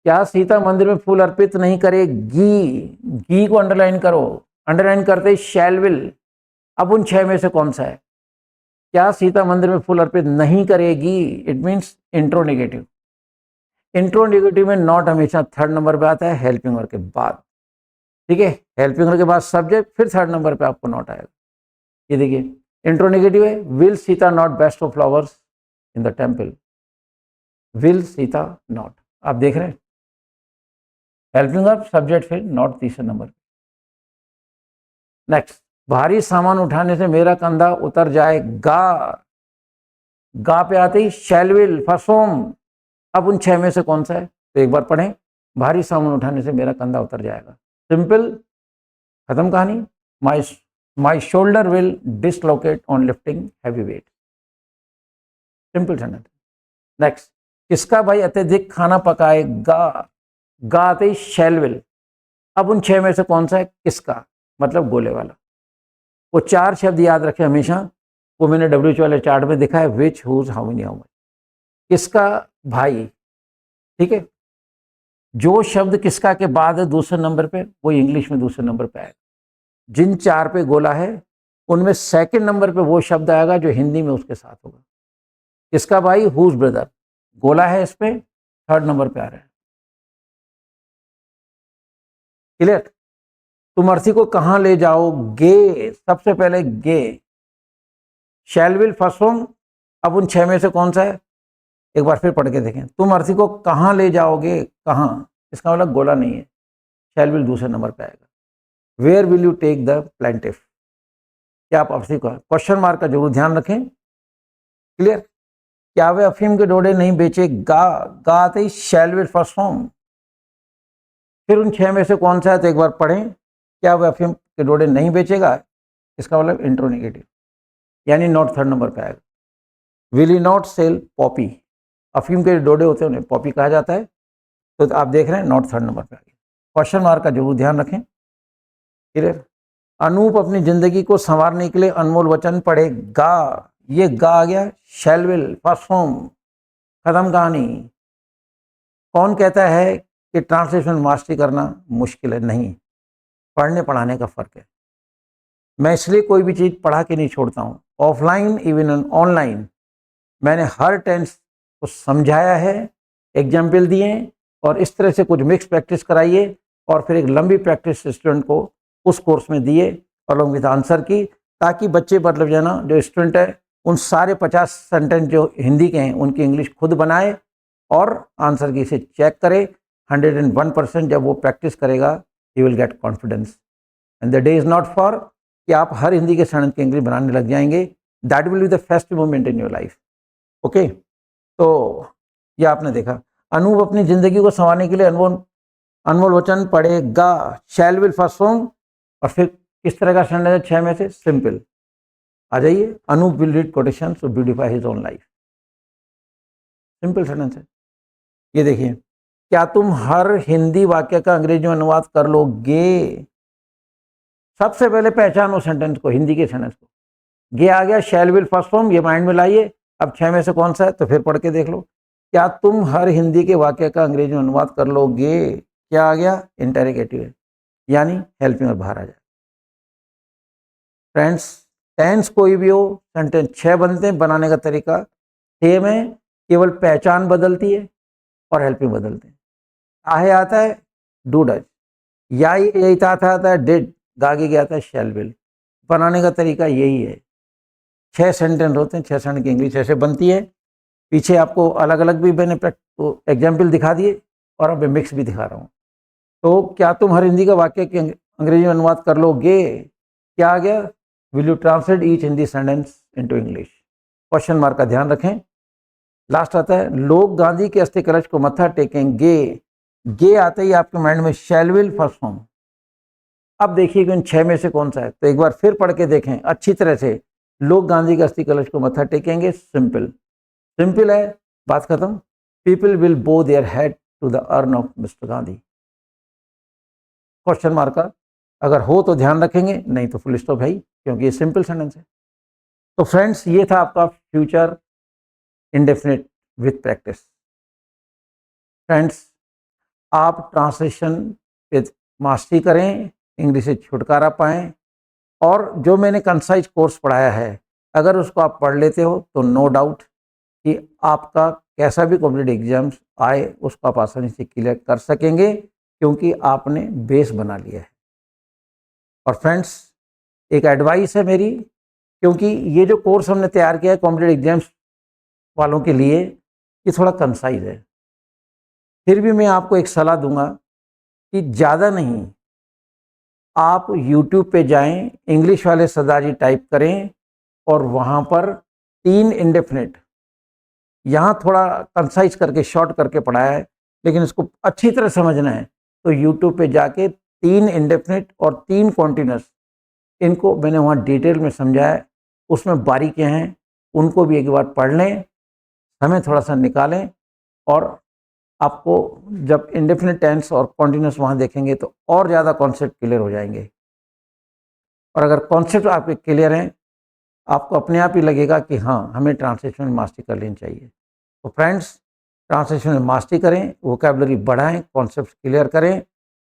Speaker 1: क्या सीता मंदिर में फूल अर्पित नहीं करेगी, गी को अंडरलाइन करो, अंडरलाइन करते ही शैल विल। अब उन 6 में से कौन सा है? क्या सीता मंदिर में फूल अर्पित नहीं करेगी, इट मीन्स इंट्रोनेगेटिव। इंट्रोनेगेटिव में नॉट हमेशा थर्ड नंबर पे आता है, हेल्पिंग वर्ब के बाद, ठीक है। हेल्पिंग वर्ब के बाद सब्जेक्ट, फिर थर्ड नंबर पे आपको नॉट आएगा। ये देखिए, इंट्रोनेगेटिव है, will Sita not best of flowers in the temple, will Sita not, आप देख रहे हैं। हेल्पिंग वर्ब, सब्जेक्ट, फिर नॉट तीसरे नंबर पे। नेक्स्ट, भारी सामान उठाने से मेरा कंधा उतर जाएगा, गा पे आते ही शैल विल, फर्स्ट। अब उन 6 में से कौन सा है? तो एक बार पढ़ें, भारी सामान उठाने से मेरा कंधा उतर जाएगा, सिंपल, खत्म कहानी। My shoulder will dislocate on lifting heavy weight, simple sentence. Next, किसका भाई अत्यधिक खाना पकाएगा, गा आते ही शैल विल। अब उन 6 में से कौन सा है? किसका, मतलब गोले वाला। वो 4 शब्द याद रखें हमेशा, वो मैंने WH वाले चार्ट में दिखा है, which, whose, how many, how much. किसका भाई, ठीक है। जो शब्द किसका के बाद है दूसरे नंबर पे, वो इंग्लिश में दूसरे नंबर पे आएगा। जिन 4 पे गोला है, उनमें सेकंड नंबर पे वो शब्द आएगा जो हिंदी में उसके साथ होगा। किसका भाई, हुज ब्रदर, गोला है इस पे, थर्ड नंबर पे आ रहा है, क्लियर। तुम अर्थी को कहां ले जाओगे, सबसे पहले गे, शैल विल, फर्स्ट फॉर्म। अब उन 6 में से कौन सा है? एक बार फिर पढ़ के देखें, तुम अर्थी को कहां ले जाओगे, कहां, इसका मतलब गोला नहीं है, शैल विल दूसरे नंबर पे आएगा। Where will you take the plaintiff, क्या आप अर्थी को, क्वेश्चन मार्क का जरूर ध्यान रखें, क्लियर। क्या वे अफीम के डोडे नहीं बेचेगा, गा आते ही शैल विल, फर्स्ट फॉर्म। फिर उन 6 में से कौन सा है तो एक बार पढ़ें। क्या वह अफीम के डोडे नहीं बेचेगा? इसका मतलब इंट्रोनेगेटिव, यानी नॉट थर्ड नंबर पे आएगा। Will he not sell poppy? अफीम के डोडे होते हैं उन्हें पॉपी कहा जाता है, तो आप देख रहे हैं नॉट थर्ड नंबर पे आ गया। क्वेश्चन मार्क का जरूर ध्यान रखें। क्लियर? अनूप अपनी जिंदगी को संवारने के लिए अनमोल वचन पढ़ेगा। ये गा आ गया, शैल विल फर्स्ट फॉर्म, खत्म कहानी। कौन कहता है कि ट्रांसलेशन मास्टरी करना मुश्किल है? नहीं, पढ़ने पढ़ाने का फर्क है। मैं इसलिए कोई भी चीज पढ़ा के नहीं छोड़ता हूँ, ऑफलाइन इवन ऑनलाइन मैंने हर टेंस को समझाया है, एग्जाम्पल दिए, और इस तरह से कुछ मिक्स प्रैक्टिस कराइए, और फिर एक लंबी प्रैक्टिस स्टूडेंट को उस कोर्स में दिए अलॉन्ग विद आंसर की, ताकि बच्चे मतलब जो है ना, जो स्टूडेंट है, उन सारे 50 सेंटेंस जो हिंदी के हैं उनकी इंग्लिश खुद बनाए और आंसर की से चेक करे। 101% जब वो प्रैक्टिस करेगा, he will get confidence, and the day is not for कि आप हर हिंदी के सेंटेंस की इंग्लिश बनाने लग जाएंगे। That will be the first moment in your life. Okay, तो ये आपने देखा। अनूप अपनी जिंदगी को संवारने के लिए अनमोल अनमोल वचन पढ़ेगा। शैल विल फर्स्ट फॉर्म, और फिर किस तरह का सेंटेंस है 6 में से? सिंपल। आ जाइए, Anoop will read quotation to beautify his own life. Simple sentence है। ये देखिए, क्या तुम हर हिंदी वाक्य का अंग्रेजी में अनुवाद कर लोगे? सबसे पहले पहचानो सेंटेंस को, हिंदी के सेंटेंस को। ये आ गया शैल विल फर्स्ट फॉर्म, ये माइंड में लाइए। अब 6 में से कौन सा है तो फिर पढ़ के देख लो। क्या तुम हर हिंदी के वाक्य का अंग्रेजी में अनुवाद कर लोगे? क्या आ गया? इंटेरोगेटिव है, यानी हेल्पिंग और बाहर आ जाए। फ्रेंड्स, टेंस कोई भी हो, सेंटेंस 6 बनते हैं, बनाने का तरीका सेम है, केवल पहचान बदलती है और हेल्पिंग बदलते हैं। आहे आता है डू डज, या यही आता है डिड, गागे गया था शैल विल। बनाने का तरीका यही है। 6 सेंटेंस होते हैं, 6 सेंटेंस की इंग्लिश ऐसे बनती है। पीछे आपको अलग अलग भी मैंने एग्जाम्पल दिखा दिए, और अब मैं मिक्स भी दिखा रहा हूँ। तो क्या तुम हर हिंदी का वाक्य के अंग्रेजी में अनुवाद कर लोगे? क्या आ गया? Will you translate each Hindi sentence into English? Question mark का ध्यान रखें। लास्ट आता है, लोग गांधी के अस्थि कलश को मत्था टेकेंगे। गे आते ही आपके माइंड में शैल विल फर्स्ट फॉर्म। अब देखिए कि इन 6 में से कौन सा है, तो एक बार फिर पढ़ के देखें अच्छी तरह से। लोग गांधी के अस्थि कलश को मत्था टेकेंगे, सिंपल सिंपल है, बात खत्म। People will bow their head to the urn of mister Gandhi. Question mark का अगर हो तो ध्यान रखेंगे, नहीं तो फुल स्टॉप है ही, क्योंकि ये सिंपल सेंटेंस है। तो फ्रेंड्स, ये था आपका future indefinite with practice. Friends, आप ट्रांसलेशन पे मास्टरी करें, इंग्लिश से छुटकारा पाएं, और जो मैंने कंसाइज कोर्स पढ़ाया है, अगर उसको आप पढ़ लेते हो तो नो डाउट कि आपका कैसा भी कॉम्पिटिटिव एग्जाम्स आए उसको आप आसानी से क्लियर कर सकेंगे, क्योंकि आपने बेस बना लिया है। और फ्रेंड्स, एक एडवाइस है मेरी, क्योंकि ये जो कोर्स हमने तैयार किया है कॉम्पिटिटिव एग्जाम्स वालों के लिए, ये थोड़ा कंसाइज है। फिर भी मैं आपको एक सलाह दूंगा कि ज़्यादा नहीं, आप YouTube पे जाएं, इंग्लिश वाले सरदार जी टाइप करें, और वहाँ पर 3 इंडेफिनिट, यहाँ थोड़ा कंसाइज करके शॉर्ट करके पढ़ाया है, लेकिन इसको अच्छी तरह समझना है तो YouTube पे जाके 3 इंडेफिनिट और 3 कॉन्टिन्यूस, इनको मैंने वहाँ डिटेल में समझाया है, उसमें बारीकियाँ हैं, उनको भी एक बार पढ़ लें, समय थोड़ा सा निकालें, और आपको जब इंडेफिनिट टेंस और कॉन्टिन्यूस वहाँ देखेंगे तो और ज़्यादा कॉन्सेप्ट क्लियर हो जाएंगे। और अगर कॉन्सेप्ट आपके क्लियर हैं, आपको अपने आप ही लगेगा कि हाँ, हमें ट्रांसलेशन में मास्टरी कर लेनी चाहिए। तो फ्रेंड्स, ट्रांसलेशन में मास्टरी करें, वोकैबुलरी बढ़ाएं, कॉन्सेप्ट क्लियर करें,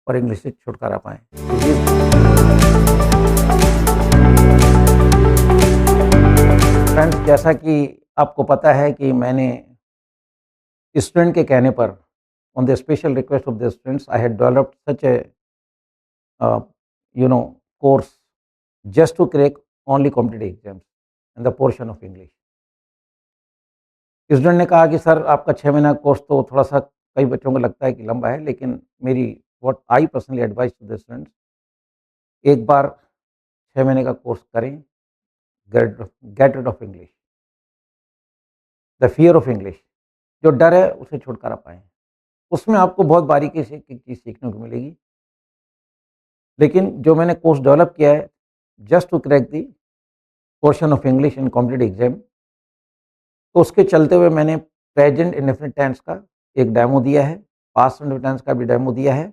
Speaker 1: और इंग्लिश से छुटकारा पाएं। फ्रेंड्स, जैसा कि आपको पता है कि मैंने स्टूडेंट के कहने पर, on the special request of the students, I had developed such A course just to crack only competitive exams and the portion of English. Student ने कहा कि सर, आपका 6 महीना कोर्स तो थोड़ा सा कई बच्चों को लगता है कि लंबा है, लेकिन मेरी what I personally advice to the students, एक बार 6 महीने का कोर्स करें, get rid of English, the fear of English, जो डर है उसे छुटकारा पाएं। उसमें आपको बहुत बारीकी से एक चीज़ सीखने को मिलेगी। लेकिन जो मैंने कोर्स डेवलप किया है just to crack the portion of English in competitive exam, तो उसके चलते हुए मैंने प्रेजेंट इंडेफिनिट टेंस का एक डेमो दिया है, पास्ट इंडेफिनिट टेंस का भी डेमो दिया है,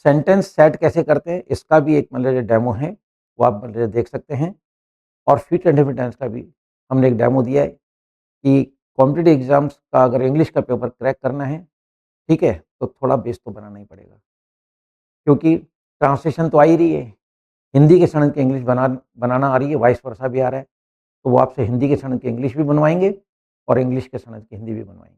Speaker 1: सेंटेंस सेट कैसे करते हैं इसका भी एक मतलब डेमो है, वो आप मतलब देख सकते हैं। और फ्यूचर इंडेफिनिट टेंस का भी हमने एक डेमो दिया है कि कॉम्पिटिटिव एग्जाम्स का अगर इंग्लिश का पेपर क्रैक करना है, ठीक है, तो थोड़ा बेस तो बनाना ही पड़ेगा, क्योंकि ट्रांसलेशन तो आ ही रही है, हिंदी के सड़क के इंग्लिश बनाना आ रही है, वाइस वर्सा भी आ रहा है, तो वो आपसे हिंदी के सड़क के इंग्लिश भी बनवाएंगे और इंग्लिश के सड़क की हिंदी भी बनवाएंगे।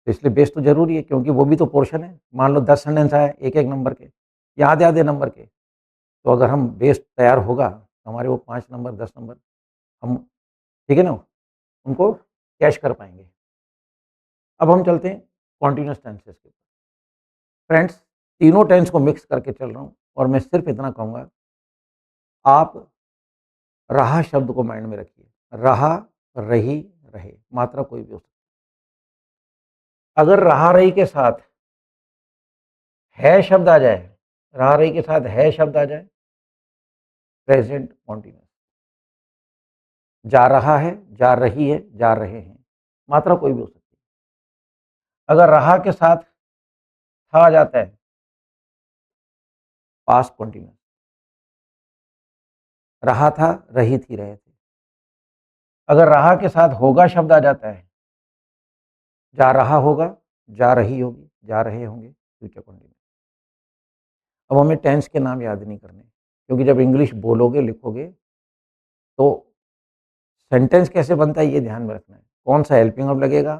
Speaker 1: तो इसलिए बेस तो ज़रूरी है, क्योंकि वो भी तो पोर्शन है। मान लो 10 सेंटेंस आए एक-एक नंबर के या आधे-आधे नंबर के, तो अगर हम बेस तैयार होगा तो हमारे वो 5 नंबर 10 नंबर हम, ठीक है ना, उनको कैश कर पाएँगे। अब हम चलते हैं कॉन्टिन्यूअस टेंसेस के ऊपर। फ्रेंड्स, तीनों टेंस को मिक्स करके चल रहा हूँ और मैं सिर्फ इतना कहूँगा, आप रहा शब्द को माइंड में रखिए। रहा, रही, रहे, मात्रा कोई भी हो सकती है। अगर रहा रही के साथ है शब्द आ जाए, रहा रही के साथ है शब्द आ जाए, प्रेजेंट कॉन्टिन्यूअस। जा रहा है, जा रही है, जा रहे हैं, मात्रा कोई भी हो सकती है। अगर रहा के साथ था आ जाता है, पास्ट कॉन्टिन्यूअस। रहा था, रही थी, रहे थे। अगर रहा के साथ होगा शब्द आ जाता है, जा रहा होगा, जा रही होगी, जा रहे होंगे, फ्यूचर कॉन्टिन्यूअस। अब हमें टेंस के नाम याद नहीं करने, क्योंकि जब इंग्लिश बोलोगे लिखोगे तो सेंटेंस कैसे बनता है ये ध्यान में रखना है। कौन सा हेल्पिंग वर्ब लगेगा,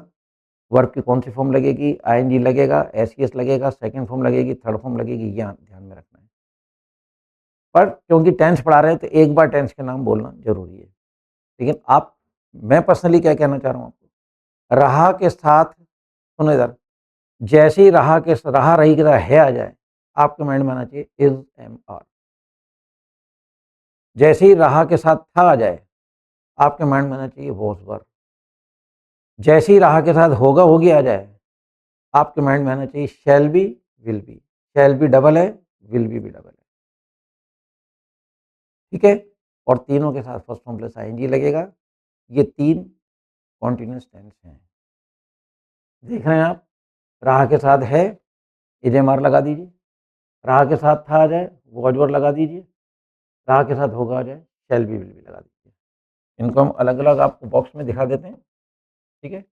Speaker 1: वर्ब की कौन सी फॉर्म लगेगी, आईएनजी लगेगा, एसईएस लगेगा, सेकंड फॉर्म लगेगी, थर्ड फॉर्म लगेगी, ये ध्यान में रखना है। पर क्योंकि टेंस पढ़ा रहे हैं तो एक बार टेंस के नाम बोलना जरूरी है। लेकिन आप, मैं पर्सनली क्या कहना चाह रहा हूँ आपको, रहा के साथ, सुनो इधर, जैसे ही रहा रही के साथ है आ जाए, आपके माइंड में आना चाहिए इज एम आर। जैसे ही रहा के साथ था आ जाए, आपके माइंड में आना चाहिए वॉज वर। जैसे ही रहा के साथ होगा होगी आ जाए, आपके माइंड में आना चाहिए शैल be, will be. Shall B double है, विल बी डबल है, ठीक है। और तीनों के साथ फर्स्ट फॉर्म प्लस आईएनजी लगेगा। ये तीन कॉन्टिन्यूअस टेंस हैं। देख रहे हैं आप, रहा के साथ है, इज एम आर लगा दीजिए। रहा के साथ था आ जाए, वॉज वर लगा दीजिए। रहा के साथ होगा आ जाए, शैल बी, विल बी लगा दीजिए। इनको हम अलग अलग आपको बॉक्स में दिखा देते हैं, ठीक है।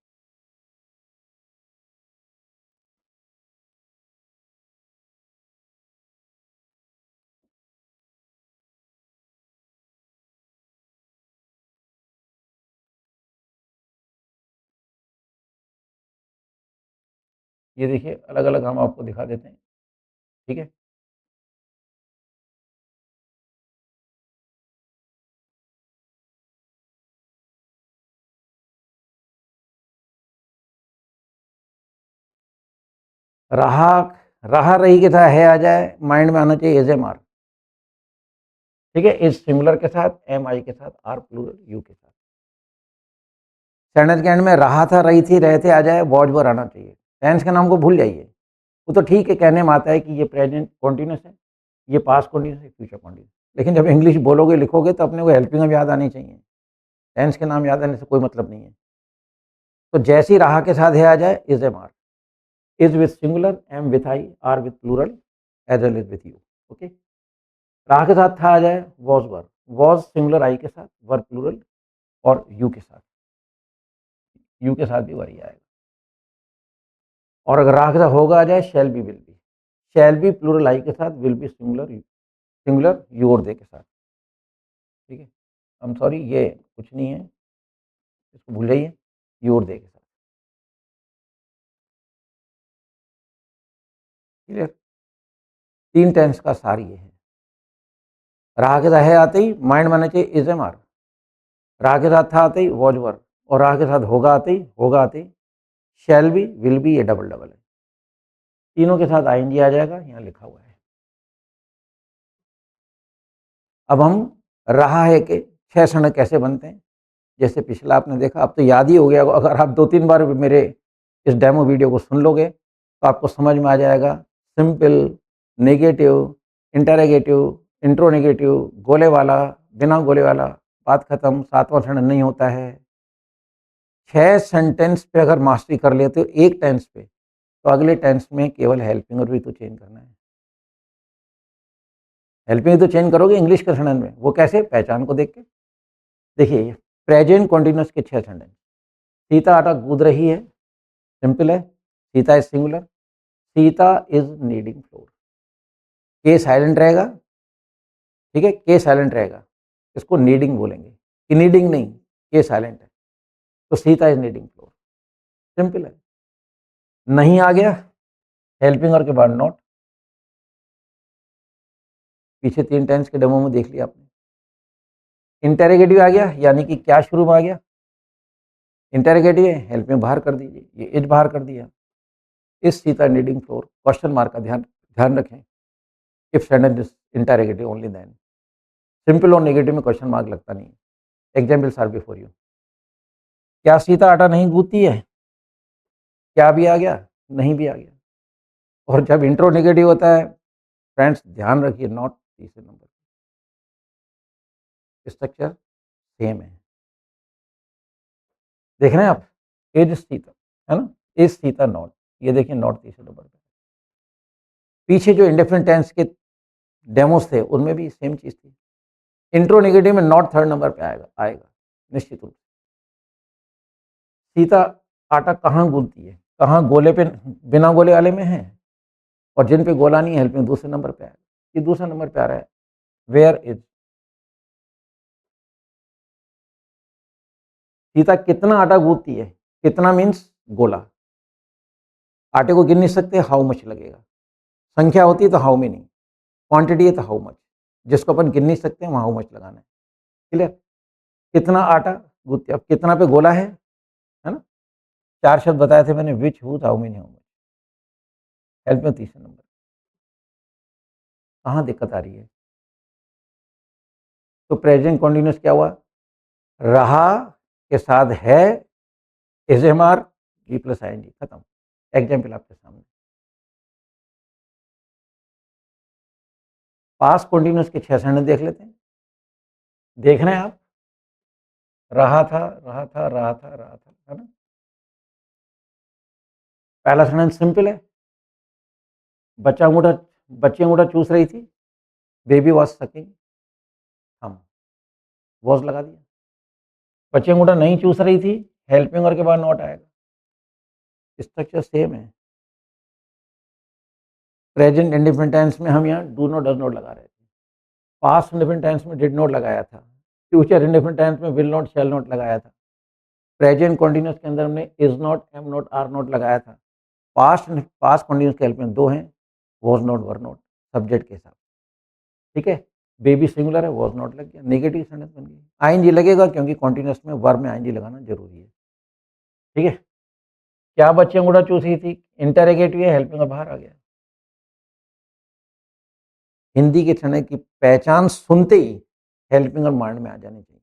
Speaker 1: ये देखिए अलग अलग हम आपको दिखा देते हैं, ठीक है। रहा, रहा रही के साथ है आ जाए, माइंड में आना चाहिए इज एम आर, ठीक है। इज सिंगुलर के साथ, एम आई के साथ, आर प्लूरल यू के साथ। सेंटेंस के एंड में रहा था, रही थी, रहे थे आ जाए, वॉज वर आना चाहिए। टेंस के नाम को भूल जाइए, वो तो ठीक है, कहने में आता है कि ये प्रेजेंट कॉन्टिन्यूस है, ये पास्ट कॉन्टिन्यूस है, फ्यूचर कॉन्टिन्यूस। लेकिन जब इंग्लिश बोलोगे लिखोगे तो अपने को हेल्पिंग में याद आनी चाहिए। टेंस के नाम याद आने से कोई मतलब नहीं है। तो जैसे ही रहा के साथ है आ जाए, is am are. Is with singular, am with I, are with plural, as well is with you, okay. रहा के साथ था आ जाए, was were. Was singular I के साथ, वर प्लूरल, और यू के साथ, यू के साथ भी वही आएगा। और अगर रहा के साथ होगा आ जाए, shall be, will be. Shall be plural I के साथ, will be singular, singular you और दे के साथ, ठीक है। आई एम सॉरी, ये कुछ नहीं है, इसको भूल जाइए, यू और दे के साथ, क्लियर। तीन टेंस का सार ये है। रहा के साथ है आते ही माइंड में आना चाहिए इज एम आर। रहा के साथ था आते ही वॉज वर। और रहा के साथ होगा आते ही, होगा आते ही शैल बी, विल बी, ये डबल डबल है। तीनों के साथ आईएनजी आ जाएगा, यहाँ लिखा हुआ है। अब हम रहा है के 6 क्षण कैसे बनते हैं, जैसे पिछला आपने देखा, अब तो याद ही हो गया। अगर आप 2-3 बार मेरे इस डेमो वीडियो को सुन लोगे तो आपको समझ में आ जाएगा सिंपल, नेगेटिव, इंटरोगेटिव, इंट्रोनेगेटिव, गोले वाला, बिना गोले वाला, बात खत्म, 7वां सेंटेंस नहीं होता है। 6 सेंटेंस पे अगर मास्टरी कर लेते हो एक टेंस पे, तो अगले टेंस में केवल हेल्पिंग वर्ब भी तो चेंज करना है। हेल्पिंग तो चेंज करोगे इंग्लिश के सेंटेंस में, वो कैसे? पहचान को देख के। देखिए प्रेजेंट कॉन्टिन्यूअस के 6 सेंटेंस। सीता आटा गूंद रही है, सिंपल है। Sita is singular, Sita is kneading flour. K silent रहेगा, ठीक है, के साइलेंट रहेगा, इसको नीडिंग बोलेंगे, कि नीडिंग नहीं, के साइलेंट है, तो Sita is kneading flour, simple है। नहीं आ गया, हेल्पिंग और के बाद नॉट। पीछे 3 टेंस के डेमो में देख लिया आपने। इंटेरोगेटिव आ गया, यानी कि क्या शुरू में आ गया, इंटेरोगेटिव है, हेल्प में बाहर कर दीजिए, ये इज बाहर कर दिया। इस Sita kneading flour, question mark का ध्यान ध्यान रखें। If sentence is interrogative only then. Simple और नेगेटिव में क्वेश्चन मार्क लगता नहीं है। Examples are before you. क्या सीता आटा नहीं गूंथती है? क्या भी आ गया, नहीं भी आ गया। और जब इंट्रो नेगेटिव होता है, फ्रेंड्स ध्यान रखिए, नॉट तीसरे नंबर, स्ट्रक्चर सेम है। देख रहे हैं आप, इज सीता, है ना, इज सीता नॉट, ये देखिए नॉट तीसरे नंबर पे। पीछे जो इंडेफिनिट टेंस के डेमोस थे उनमें भी सेम चीज थी। इंट्रो नेगेटिव में नॉट थर्ड नंबर पे आएगा आएगा निश्चित रूप से। सीता आटा कहाँ गूंथती है? कहाँ गोले पे, बिना गोले वाले में है, और जिन पे गोला नहीं है हेल्प में दूसरे नंबर पे आएगा। ये दूसरे नंबर पे आ रहा है, वेयर इज। सीता कितना आटा गूंथती है? कितना मीन्स गोला। आटे को गिन नहीं सकते, हाउ मच लगेगा। संख्या होती है तो हाउ मेनी, क्वांटिटी है तो हाउ मच। जिसको अपन गिन नहीं सकते वहाँ हाउ मच लगाना है। क्लियर? कितना आटा गूंथती है, अब कितना पे गोला है ना। 4 शब्द बताए थे मैंने, which, whose, how many, how much. Help में तीसरे नंबर। कहाँ दिक्कत आ रही है? तो प्रेजेंट कॉन्टिन्यूस क्या हुआ? रहा के साथ है, is am are, be plus I N G, खत्म। एग्जाम्पल आपके सामने। पास्ट कॉन्टिन्यूस के 6 सेंटेंस देख लेते हैं। देख रहे हैं आप, रहा था, रहा था, रहा था, रहा था, है ना। पहला सेंटेंस सिंपल है, बच्चा अंगूठा, बच्ची अंगूठा चूस रही थी, बेबी वॉज सकिंग, हम वॉज लगा दिया। बच्ची अंगूठा नहीं चूस रही थी, हेल्पिंग और के बाद नॉट आएगा। स्ट्रक्चर सेम है। प्रेजेंट इंडिफिनिट टेंस में हम यहाँ डू नॉट, डज नॉट लगा रहे थे। पास्ट इंडिफिनिट टेंस में डिड नॉट लगाया था। फ्यूचर इंडिफिनिट टेंस में विल नॉट, शैल नॉट लगाया था। प्रेजेंट कॉन्टिन्यूस के अंदर हमने is not, am not, are not लगाया था। पास्ट पास्ट कॉन्टिन्यूस के हेल्प में 2 हैं, was not, were not, subject के साथ, ठीक है। बेबी सिंगुलर है, वॉज नॉट लग गया, नेगेटिव सेंटेंस बन गई। आईएनजी लगेगा क्योंकि कॉन्टिन्यूस में वर्ब में आईएनजी लगाना जरूरी है, ठीक है। क्या बच्चे अंगूठा चूस रही थी, इंटरोगेटिव है, हेल्पिंग बाहर आ गया। हिंदी के क्षण की पहचान सुनते ही हेल्पिंग और माइंड में आ जानी चाहिए।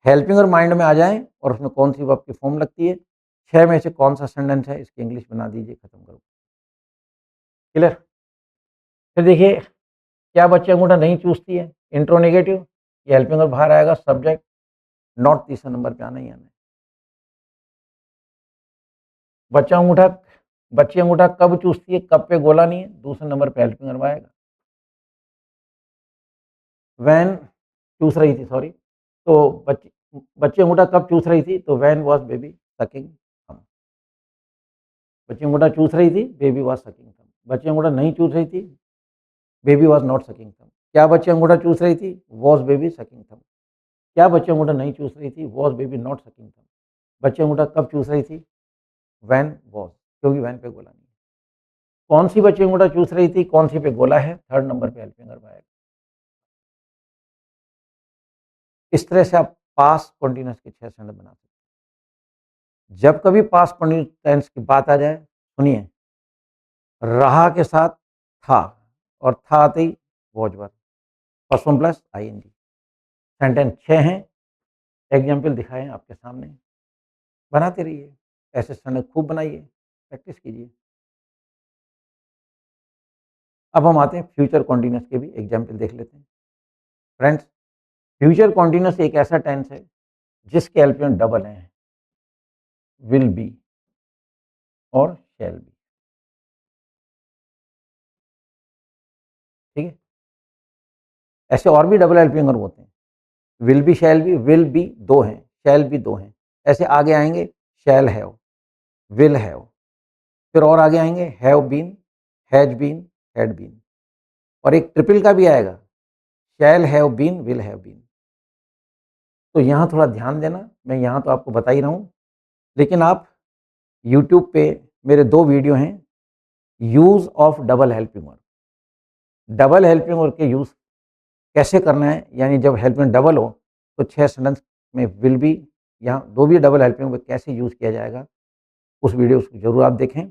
Speaker 1: हेल्पिंग और माइंड में आ जाए और उसमें कौन सी वर्ब की फॉर्म लगती है, 6 में से कौन सा सेंटेंस है, इसकी इंग्लिश बना दीजिए, खत्म करो। क्लियर? फिर देखिए, क्या बच्चे अंगूठा नहीं चूसती है, इंट्रो नेगेटिव, ये हेल्पिंग और बाहर आएगा, सब्जेक्ट नॉट तीसरे नंबर पे आना ही आना है। बच्चा अंगूठा, बच्ची अंगूठा कब चूसती है, कब पे गोला नहीं है, दूसरे नंबर पे हेल्पिंग और आएगा। वैन चूस रही थी, सॉरी, तो बच्ची अंगूठा कब चूस रही थी, तो वैन वॉज बेबी सकिंग थम। बच्ची अंगूठा चूस रही थी, बेबी वॉज सकिंग थम। बच्ची अंगूठा नहीं चूस रही थी, बेबी वॉज नॉट सकिंग थम। क्या बच्ची अंगूठा चूस रही थी, वॉज बेबी सकिंग थम। क्या बच्ची अंगूठा नहीं चूस रही थी, वॉज बेबी नॉट सकिंग थम। बच्ची अंगूठा कब चूस रही थी, वैन वॉज, क्योंकि वैन पे गोला नहीं है। कौन सी बच्ची अंगूठा चूस रही थी, कौन सी पे गोला है, थर्ड नंबर पे हेल्पिंग वर्ब आएगा। इस तरह से आप पास्ट कॉन्टिन्यूस के 6 सेंटेंस बना सकते हैं। जब कभी पास्ट कॉन्टिन्यूस टेंस की बात आ जाए, सुनिए, रहा के साथ था, और था आते ही was verb, first one plus ING. Sentence 6 हैं, एग्जाम्पल दिखाएं आपके सामने, बनाते रहिए, ऐसे सेंटेंस खूब बनाइए, प्रैक्टिस कीजिए। अब हम आते हैं फ्यूचर कॉन्टिन्यूस के भी एग्जाम्पल देख लेते हैं। फ्रेंड्स, फ्यूचर कॉन्टिन्यूस एक ऐसा टेंस है जिसके हेल्प में डबल हैं, विल बी और शैल बी। ठीक है, ऐसे और भी डबल हेल्पिंग वर्ब होते हैं। विल बी दो हैं, शैल भी दो हैं। ऐसे आगे आएंगे शैल हैव, विल हैव, फिर और आगे आएंगे have been, has been, had been, और एक ट्रिपल का भी आएगा, shall have been, will have been. तो यहाँ थोड़ा ध्यान देना, मैं यहाँ तो आपको बता ही रहा हूँ, लेकिन आप यूट्यूब पे मेरे 2 वीडियो हैं, use of double helping verb. Double helping verb के यूज़ कैसे करना है, यानी जब हेल्पिंग डबल हो तो 6 सेंटेंस में विल बी, यहाँ 2 भी डबल हेल्पिंग वर्ब कैसे यूज़ किया जाएगा, उस वीडियो को जरूर आप देखें।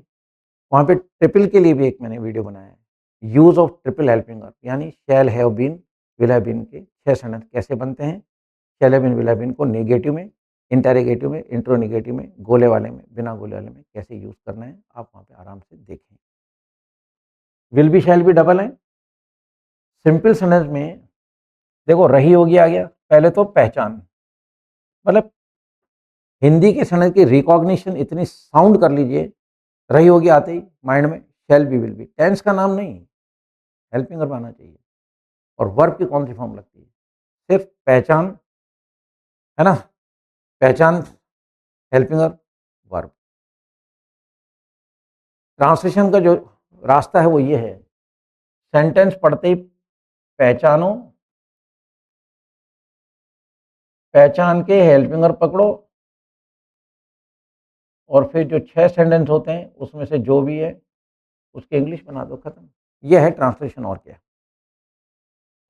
Speaker 1: वहाँ पे ट्रिपल के लिए भी एक मैंने वीडियो बनाया है, use of triple helping verb, यानी shall have been, will have been के 6 सेंटेंस कैसे बनते हैं। Shall have been, will have been को नेगेटिव में, इंटरोगेटिव में, इंट्रोनेगेटिव में, गोले वाले में, बिना गोले वाले में कैसे यूज़ करना है, आप वहाँ पे आराम से देखें। Will be shall B double है। सिंपल सेंटेंस में देखो रही होगी आ गया, पहले तो पहचान, मतलब हिंदी के सेंटेंस की रिकॉग्निशन इतनी साउंड कर लीजिए, रही होगी आते ही माइंड में shall be, will be, tense का नाम नहीं, हेल्पिंग वर्ब आना चाहिए। और वर्ब की कौन सी फॉर्म लगती है, सिर्फ पहचान, है ना, पहचान हेल्पिंग वर्ब। ट्रांसलेशन का जो रास्ता है वो ये है, सेंटेंस पढ़ते ही पहचानो, पहचान के हेल्पिंग वर्ब पकड़ो, और फिर जो 6 सेंटेंस होते हैं उसमें से जो भी है उसके इंग्लिश बना दो, खत्म। ये है ट्रांसलेशन, और क्या।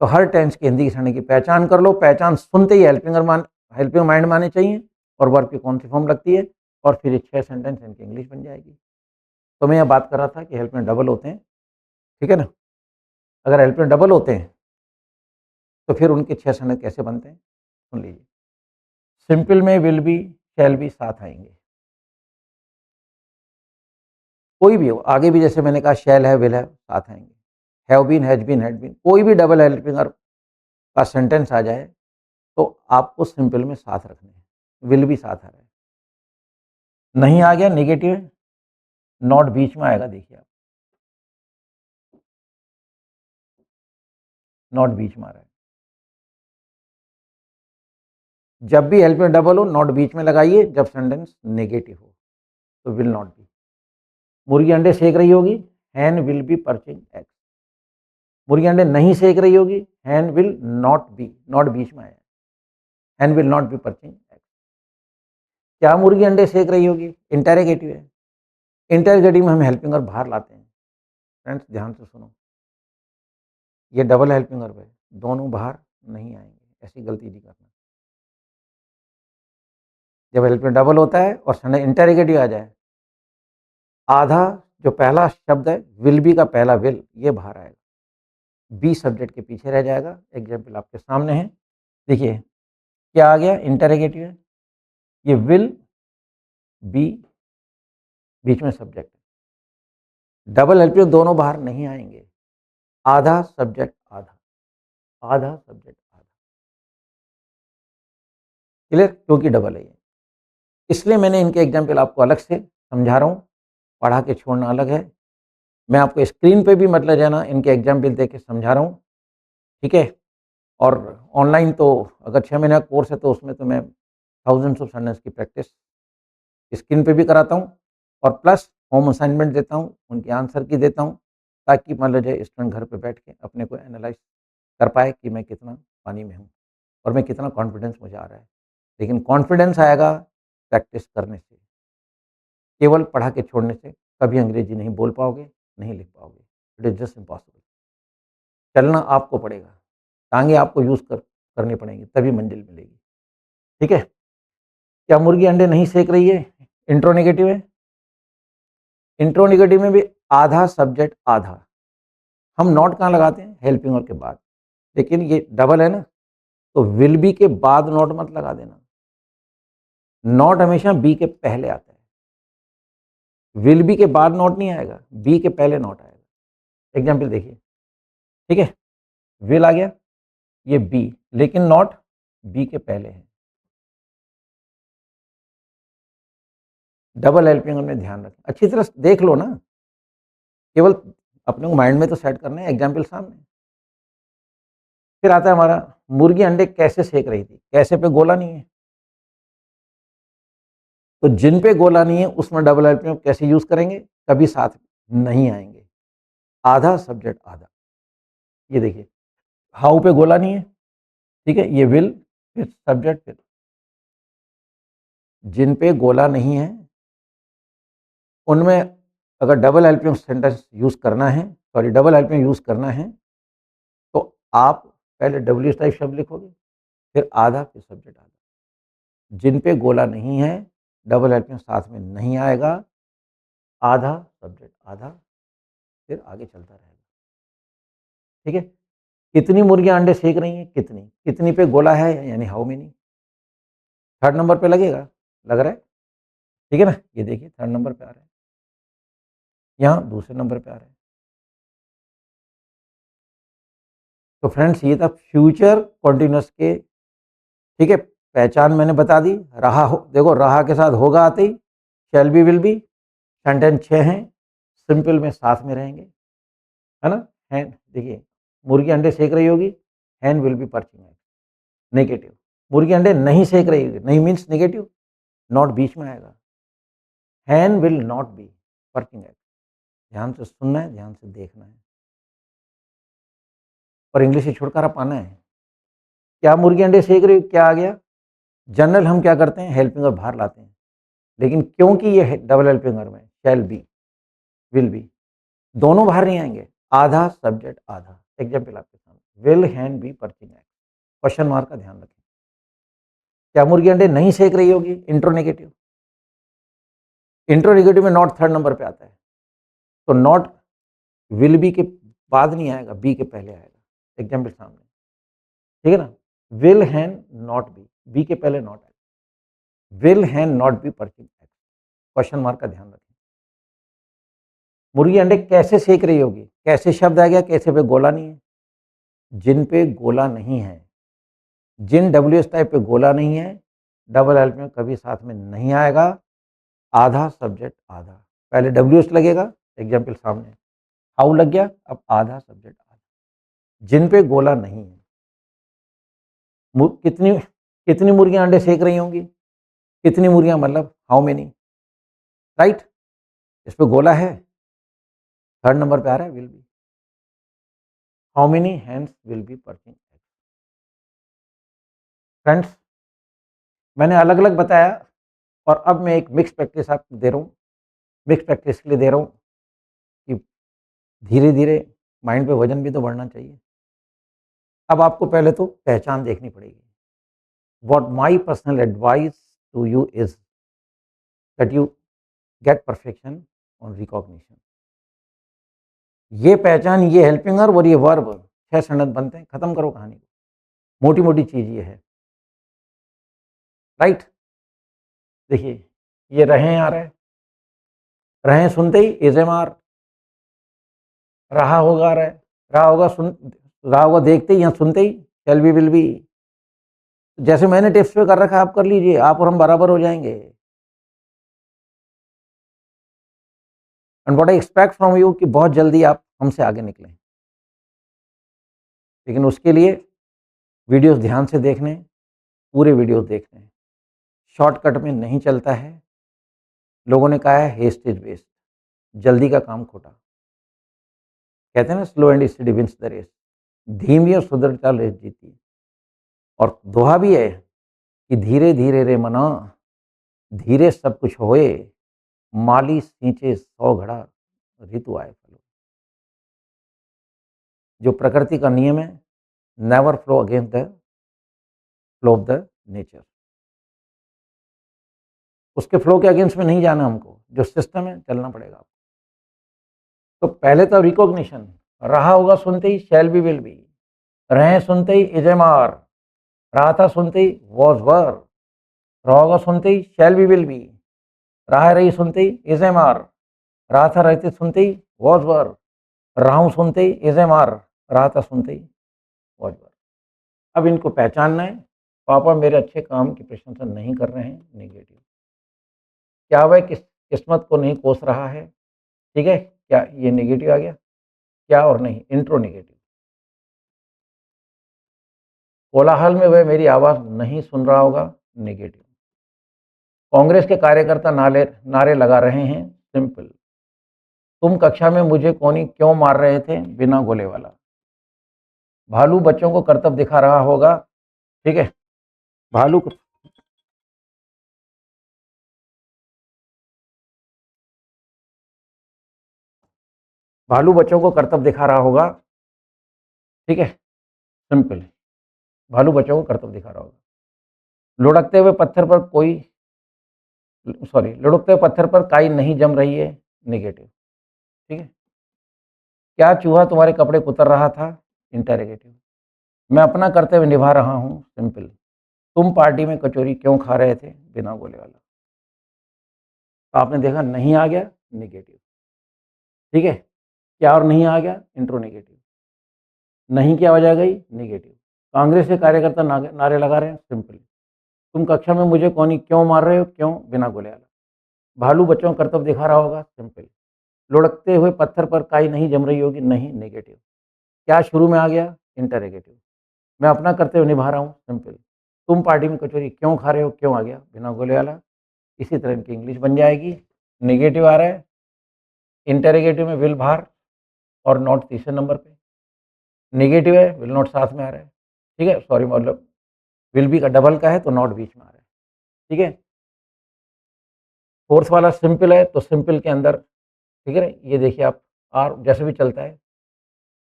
Speaker 1: तो हर टेंस की हिंदी की सड़ने की पहचान कर लो, पहचान सुनते ही हेल्पिंग माइंड में आने चाहिए, और वर्ब की कौन सी फॉर्म लगती है, और फिर ये 6 सेंटेंस इनकी इंग्लिश बन जाएगी। तो मैं यह बात कर रहा था कि हेल्पिंग डबल होते हैं, ठीक है ना। अगर हेल्पिंग डबल होते हैं तो फिर उनके 6 सेंटेंस कैसे बनते हैं, सुन लीजिए। सिंपल में विल बी शैल बी साथ आएंगे, कोई भी हो, आगे भी जैसे मैंने कहा शैल है, विल है, साथ आएंगे। Have been, has been, had been, कोई भी डबल हेल्पिंग का सेंटेंस आ जाए तो आपको सिंपल में साथ रखने हैं, विल भी साथ आ रहा है। नहीं आ गया नेगेटिव है, नॉट बीच में आएगा, देखिए आप, नॉट बीच में आ रहा है। जब भी हेल्प में डबल हो नॉट बीच में लगाइए, जब सेंटेंस नेगेटिव हो तो विल नॉट बी। मुर्गी अंडे सेक रही होगी, hen will be perching eggs. मुर्गी अंडे नहीं सेक रही होगी, hen will not be, not बीच में आया, hen will not be perching eggs. क्या मुर्गी अंडे सेक रही होगी, इंटेरोगेटिव है, इंटेरोगेटिव में हम हेल्पिंग वर्ब बाहर लाते हैं। फ्रेंड्स ध्यान से सुनो, ये डबल हेल्पिंग वर्ब है, दोनों बाहर नहीं आएंगे, ऐसी गलती नहीं करना। जब हेल्पिंग डबल होता है और सेंटेंस इंटेरोगेटिव आ जाए, आधा जो पहला शब्द है विल बी का पहला विल, ये बाहर आएगा, बी सब्जेक्ट के पीछे रह जाएगा। एग्जाम्पल आपके सामने है, देखिए क्या आ गया, इंटेरोगेटिव है, ये विल बी, बीच में सब्जेक्ट, डबल हेल्पिंग दोनों बाहर नहीं आएंगे, आधा सब्जेक्ट आधा, आधा सब्जेक्ट आधा, क्लियर, क्योंकि डबल है ये। इसलिए मैंने इनके एग्जाम्पल आपको अलग से समझा रहा हूँ, पढ़ा के छोड़ना अलग है। मैं आपको स्क्रीन पे भी मतलब जाना इनके एग्जाम्पल दे के समझा रहा हूँ, ठीक है। और ऑनलाइन तो अगर 6 महीने का कोर्स है तो उसमें तो मैं थाउजेंड्स ऑफ सेंटेंस की प्रैक्टिस स्क्रीन पे भी कराता हूँ, और प्लस होम असाइनमेंट देता हूँ, उनके आंसर की देता हूँ, ताकि मान लीजिए स्टूडेंट घर पे बैठ के अपने को एनालाइज कर पाए कि मैं कितना पानी में हूँ और मैं कितना कॉन्फिडेंस मुझे आ रहा है। लेकिन कॉन्फिडेंस आएगा प्रैक्टिस करने से, केवल पढ़ा के छोड़ने से कभी अंग्रेजी नहीं बोल पाओगे, नहीं लिख पाओगे, इट इज़ जस्ट इम्पॉसिबल। चलना आपको पड़ेगा, टांगे आपको यूज़ करनी पड़ेंगी, तभी मंजिल मिलेगी, ठीक है। क्या मुर्गी अंडे नहीं सेक रही है, इंट्रो नेगेटिव है, इंट्रो नेगेटिव में भी आधा सब्जेक्ट आधा, हम नॉट कहाँ लगाते हैं, हेल्पिंग वर्ब के बाद, लेकिन ये डबल है ना, तो विल बी के बाद नॉट मत लगा देना, नॉट हमेशा बी के पहले आता है, विल बी के बाद नॉट नहीं आएगा, बी के पहले नॉट आएगा। एग्जाम्पल देखिए, ठीक है, विल आ गया, ये बी, लेकिन नॉट बी के पहले है। डबल हेल्पिंग में ध्यान रखें, अच्छी तरह देख लो ना, केवल अपने को माइंड में तो सेट करना है, एग्जाम्पल सामने। फिर आता है हमारा, मुर्गी अंडे कैसे सेक रही थी, कैसे पे गोला नहीं है, तो जिन पे गोला नहीं है उसमें डबल हेल्पिंग कैसे यूज करेंगे, कभी साथ नहीं आएंगे, आधा सब्जेक्ट आधा। ये देखिए, हाउ पे गोला नहीं है, ठीक है, ये विल, फिर सब्जेक्ट, फिर जिन पे गोला नहीं है उनमें अगर डबल हेल्पिंग सेंटेंस यूज करना है, सॉरी डबल हेल्पिंग यूज करना है, तो आप पहले डब्ल्यू टाइप शब्द लिखोगे, फिर आधा, फिर सब्जेक्ट आधा। जिन पे गोला नहीं है, डबल हेल्पिंग साथ में नहीं आएगा, आधा सब्जेक्ट आधा, फिर आगे चलता रहेगा। ठीक है, कितनी मुर्गियां अंडे सेक रही हैं, कितनी, कितनी पे गोला है यानी हाउ मेनी, थर्ड नंबर पे लगेगा, लग रहा है, ठीक है ना। ये देखिए थर्ड नंबर पे आ रहा है, यहाँ दूसरे नंबर पे आ रहा है। तो फ्रेंड्स ये था फ्यूचर कॉन्टिन्यूस के, ठीक है, पहचान मैंने बता दी। रहा हो, देखो रहा के साथ होगा आते ही, shall be will be, sentence 6 हैं, सिंपल में साथ में रहेंगे, है ना। हैन, देखिए मुर्गी अंडे सेक रही होगी, hen will be perching, negative. मुर्गी अंडे नहीं सेक रही होगी, नहीं मीन्स नेगेटिव, नॉट बीच में आएगा, hen will not be perching egg. ध्यान से सुनना है, ध्यान से देखना है, और इंग्लिश से छुटकारा पाना है। क्या मुर्गी अंडे सेक रही, क्या आ गया, जनरल हम क्या करते हैं, हेल्पिंग और बाहर लाते हैं, लेकिन क्योंकि ये डबल हेल्पिंगर में शैल बी विल बी दोनों बाहर नहीं आएंगे, आधा सब्जेक्ट आधा। एग्जाम्पल आपके सामने, will hen be perching egg, question mark का ध्यान रखें। क्या मुर्गी अंडे नहीं सेक रही होगी, इंट्रोनेगेटिव, इंट्रोनेगेटिव में नॉट थर्ड नंबर पे आता है, तो नॉट विल बी के बाद नहीं आएगा, बी के पहले आएगा। एग्जाम्पल सामने, ठीक है ना, विल हैन नॉट बी के पहले नॉट आएगा, will hen not be perching egg, question mark का ध्यान रखें। मुर्गी अंडे कैसे सेक रही होगी, कैसे शब्द आ गया, कैसे पे गोला नहीं है, जिन पे गोला नहीं है, जिन डब्ल्यू एस टाइप पे गोला नहीं है, डबल हेल्प में कभी साथ में नहीं आएगा, आधा सब्जेक्ट आधा, पहले डब्ल्यू एस लगेगा, एग्जाम्पल सामने, हाउ लग गया, अब आधा सब्जेक्ट आधा, जिन पे गोला नहीं है। कितनी कितनी मुर्गियां अंडे सेक रही होंगी, कितनी मुर्गियां मतलब हाउ मेनी, राइट, इस पे गोला है, थर्ड नंबर पे आ रहा है will be, how many hands will be perching. Friends मैंने अलग अलग बताया, और अब मैं एक मिक्स प्रैक्टिस आपको दे रहा हूँ, मिक्स प्रैक्टिस के लिए दे रहा हूँ कि धीरे धीरे माइंड पे वजन भी तो बढ़ना चाहिए। अब आपको पहले तो पहचान देखनी पड़ेगी। What my personal advice to you is that you get perfection on recognition. ये पहचान, ये हेल्पिंगर और ये वर्ब, 6 सेंटेंस बनते हैं, खत्म करो कहानी को, मोटी मोटी चीज ये है, राइट। देखिए ये रहे आ रहे, रहे सुनते ही इज एम आर, रहा होगा रहे, रहा होगा सुन, रहा होगा देखते ही या सुनते ही शैल बी विल बी। जैसे मैंने टेस्ट पे कर रखा है आप कर लीजिए, आप और हम बराबर हो जाएंगे। And what I expect from you कि बहुत जल्दी आप हमसे आगे निकलें, लेकिन उसके लिए वीडियोस ध्यान से देखने, पूरे वीडियोस देखने, शॉर्टकट में नहीं चलता है। लोगों ने कहा है हेस्ट इज वेस्ट, जल्दी का काम खोटा, कहते हैं ना slow and steady wins the race, धीमी और सुधर चाल रेस जीती है। और दोहा भी है कि धीरे धीरे रे मना, धीरे सब कुछ होए, माली सींचे 100 घड़ा, ऋतु आए फलो। जो प्रकृति का नियम है, never flow against the flow of the nature, उसके फ्लो के अगेंस्ट में नहीं जाना हमको, जो सिस्टम है चलना पड़ेगा। तो पहले तो रिकॉग्निशन, रहा होगा सुनते ही शैल बी विल बी, रहे सुनते ही इज एम आर, रहा था सुनते ही वॉज वर, रहा होगा सुनते ही शैल बी विल बी, रहा रही सुनते ही इज एम आर, रहा था रहते सुनते ही वॉज वर, रहा हूं सुनते ही इज एम आर, रहा था सुनते ही वॉच बार। अब इनको पहचानना है, पापा मेरे अच्छे काम की प्रशंसा नहीं कर रहे हैं, नेगेटिव। क्या वह किस्मत को नहीं कोस रहा है, ठीक है, क्या ये नेगेटिव आ गया, क्या और नहीं, इंट्रो नेगेटिव। कोलाहल में वह मेरी आवाज़ नहीं सुन रहा होगा, नेगेटिव। कांग्रेस के कार्यकर्ता नारे नारे लगा रहे हैं, सिंपल। तुम कक्षा में मुझे कोनी क्यों मार रहे थे, बिना गोले वाला। भालू बच्चों को करतब दिखा रहा होगा, ठीक है, भालू भालू बच्चों को करतब दिखा रहा होगा, ठीक है, सिंपल। भालू बच्चों को करतब दिखा रहा होगा। लुढ़कते हुए पत्थर पर कोई लुढ़कते हुए पत्थर पर काई नहीं जम रही है, नेगेटिव, ठीक है। क्या चूहा तुम्हारे कपड़े कुतर रहा था, इंटेरोगेटिव। मैं अपना कर्तव्य निभा रहा हूँ, सिंपल। तुम पार्टी में कचौरी क्यों खा रहे थे, बिना गोले वाला। तो आपने देखा नहीं आ गया, नेगेटिव, ठीक है। क्या और नहीं आ गया, इंट्रो नेगेटिव। नहीं क्या वजह गई, नेगेटिव। कांग्रेस के कार्यकर्ता नारे लगा रहे हैं, सिंपल। तुम कक्षा में मुझे कोनी क्यों मार रहे हो, क्यों, बिना गोले वाला। भालू बच्चों का कर्तव्य दिखा रहा होगा, सिंपल। लुढ़कते हुए पत्थर पर काई नहीं जम रही होगी, नहीं, नेगेटिव। क्या शुरू में आ गया, इंटरोगेटिव। मैं अपना कर्तव्य निभा रहा हूँ, सिंपल। तुम पार्टी में कचौरी क्यों खा रहे हो, क्यों आ गया, बिना गोले वाला। इसी तरह इनकी इंग्लिश बन जाएगी। नेगेटिव आ रहा है, इंटरोगेटिव में विल बाहर और नॉट तीसरे नंबर पे। नेगेटिव है, विल नॉट साथ में आ रहा है, ठीक है, सॉरी, मतलब विल बी का डबल का है तो नॉट बीच में आ रहा है, ठीक है। फोर्थ वाला सिंपल है तो सिंपल के अंदर, ठीक है, ये देखिए आप, आर जैसे भी चलता है।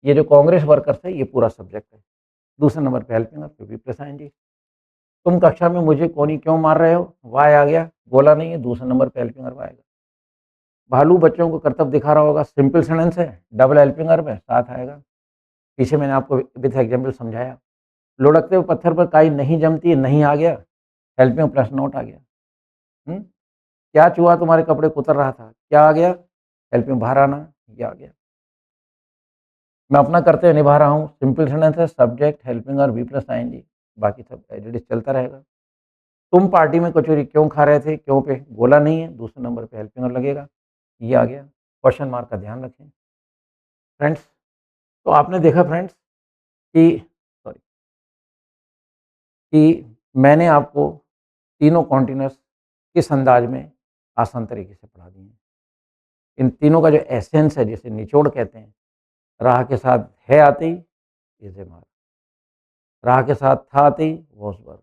Speaker 1: ये जो कांग्रेस वर्कर्स है, ये पूरा सब्जेक्ट है। दूसरे नंबर पे हेल्पिंग आप भी प्लस आएंगे। तुम कक्षा में मुझे कोनी क्यों मार रहे हो, वाई आ गया, बोला नहीं है, दूसरे नंबर पे हेल्पिंग वर्ब आएगा। भालू बच्चों को कर्तव्य दिखा रहा होगा, सिंपल सेंटेंस है, डबल हेल्पिंग वर्ब है, साथ आएगा। पीछे मैंने आपको विथ एग्जाम्पल समझाया। लुढ़कते हुए पत्थर पर काई नहीं जमती, नहीं आ गया, हेल्पिंग प्लस नोट आ गया। क्या चूहा तुम्हारे कपड़े कुतर रहा था, क्या आ गया, हेल्पिंग बाहर आना, ये आ गया। मैं अपना कर्तव्य निभा रहा हूँ, सिंपल सेंटेंस है, सब्जेक्ट हेल्पिंग और वी प्लस आएंगी, बाकी सब एज इट इज चलता रहेगा। तुम पार्टी में कचौरी क्यों खा रहे थे, क्यों पे बोला नहीं है, दूसरे नंबर पे हेल्पिंग और लगेगा, ये आ गया। क्वेश्चन मार्क का ध्यान रखें फ्रेंड्स। तो आपने देखा फ्रेंड्स कि सॉरी कि मैंने आपको तीनों कॉन्टिन्यूस किस अंदाज में आसान तरीके से पढ़ा दिए हैं। इन तीनों का जो एसेंस है, जिसे निचोड़ कहते हैं, राह के साथ है आते ही इज ए मार, राह के साथ था आते ही वॉज वर्ब,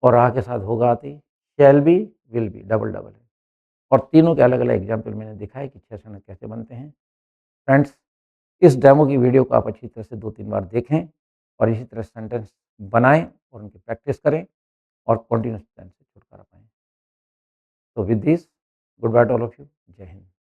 Speaker 1: और राह के साथ होगा आते ही shall be, will be, double double है। और तीनों के अलग अलग एग्जाम्पल मैंने दिखाए कि 6 सेंटेंस कैसे बनते हैं। फ्रेंड्स, इस डेमो की वीडियो को आप अच्छी तरह से 2-3 बार देखें और इसी तरह सेंटेंस बनाएं और उनकी प्रैक्टिस करें और कंटिन्यूस टेंस से छुटकारा पाएं। तो with this, good by two all of you, जय हिंद।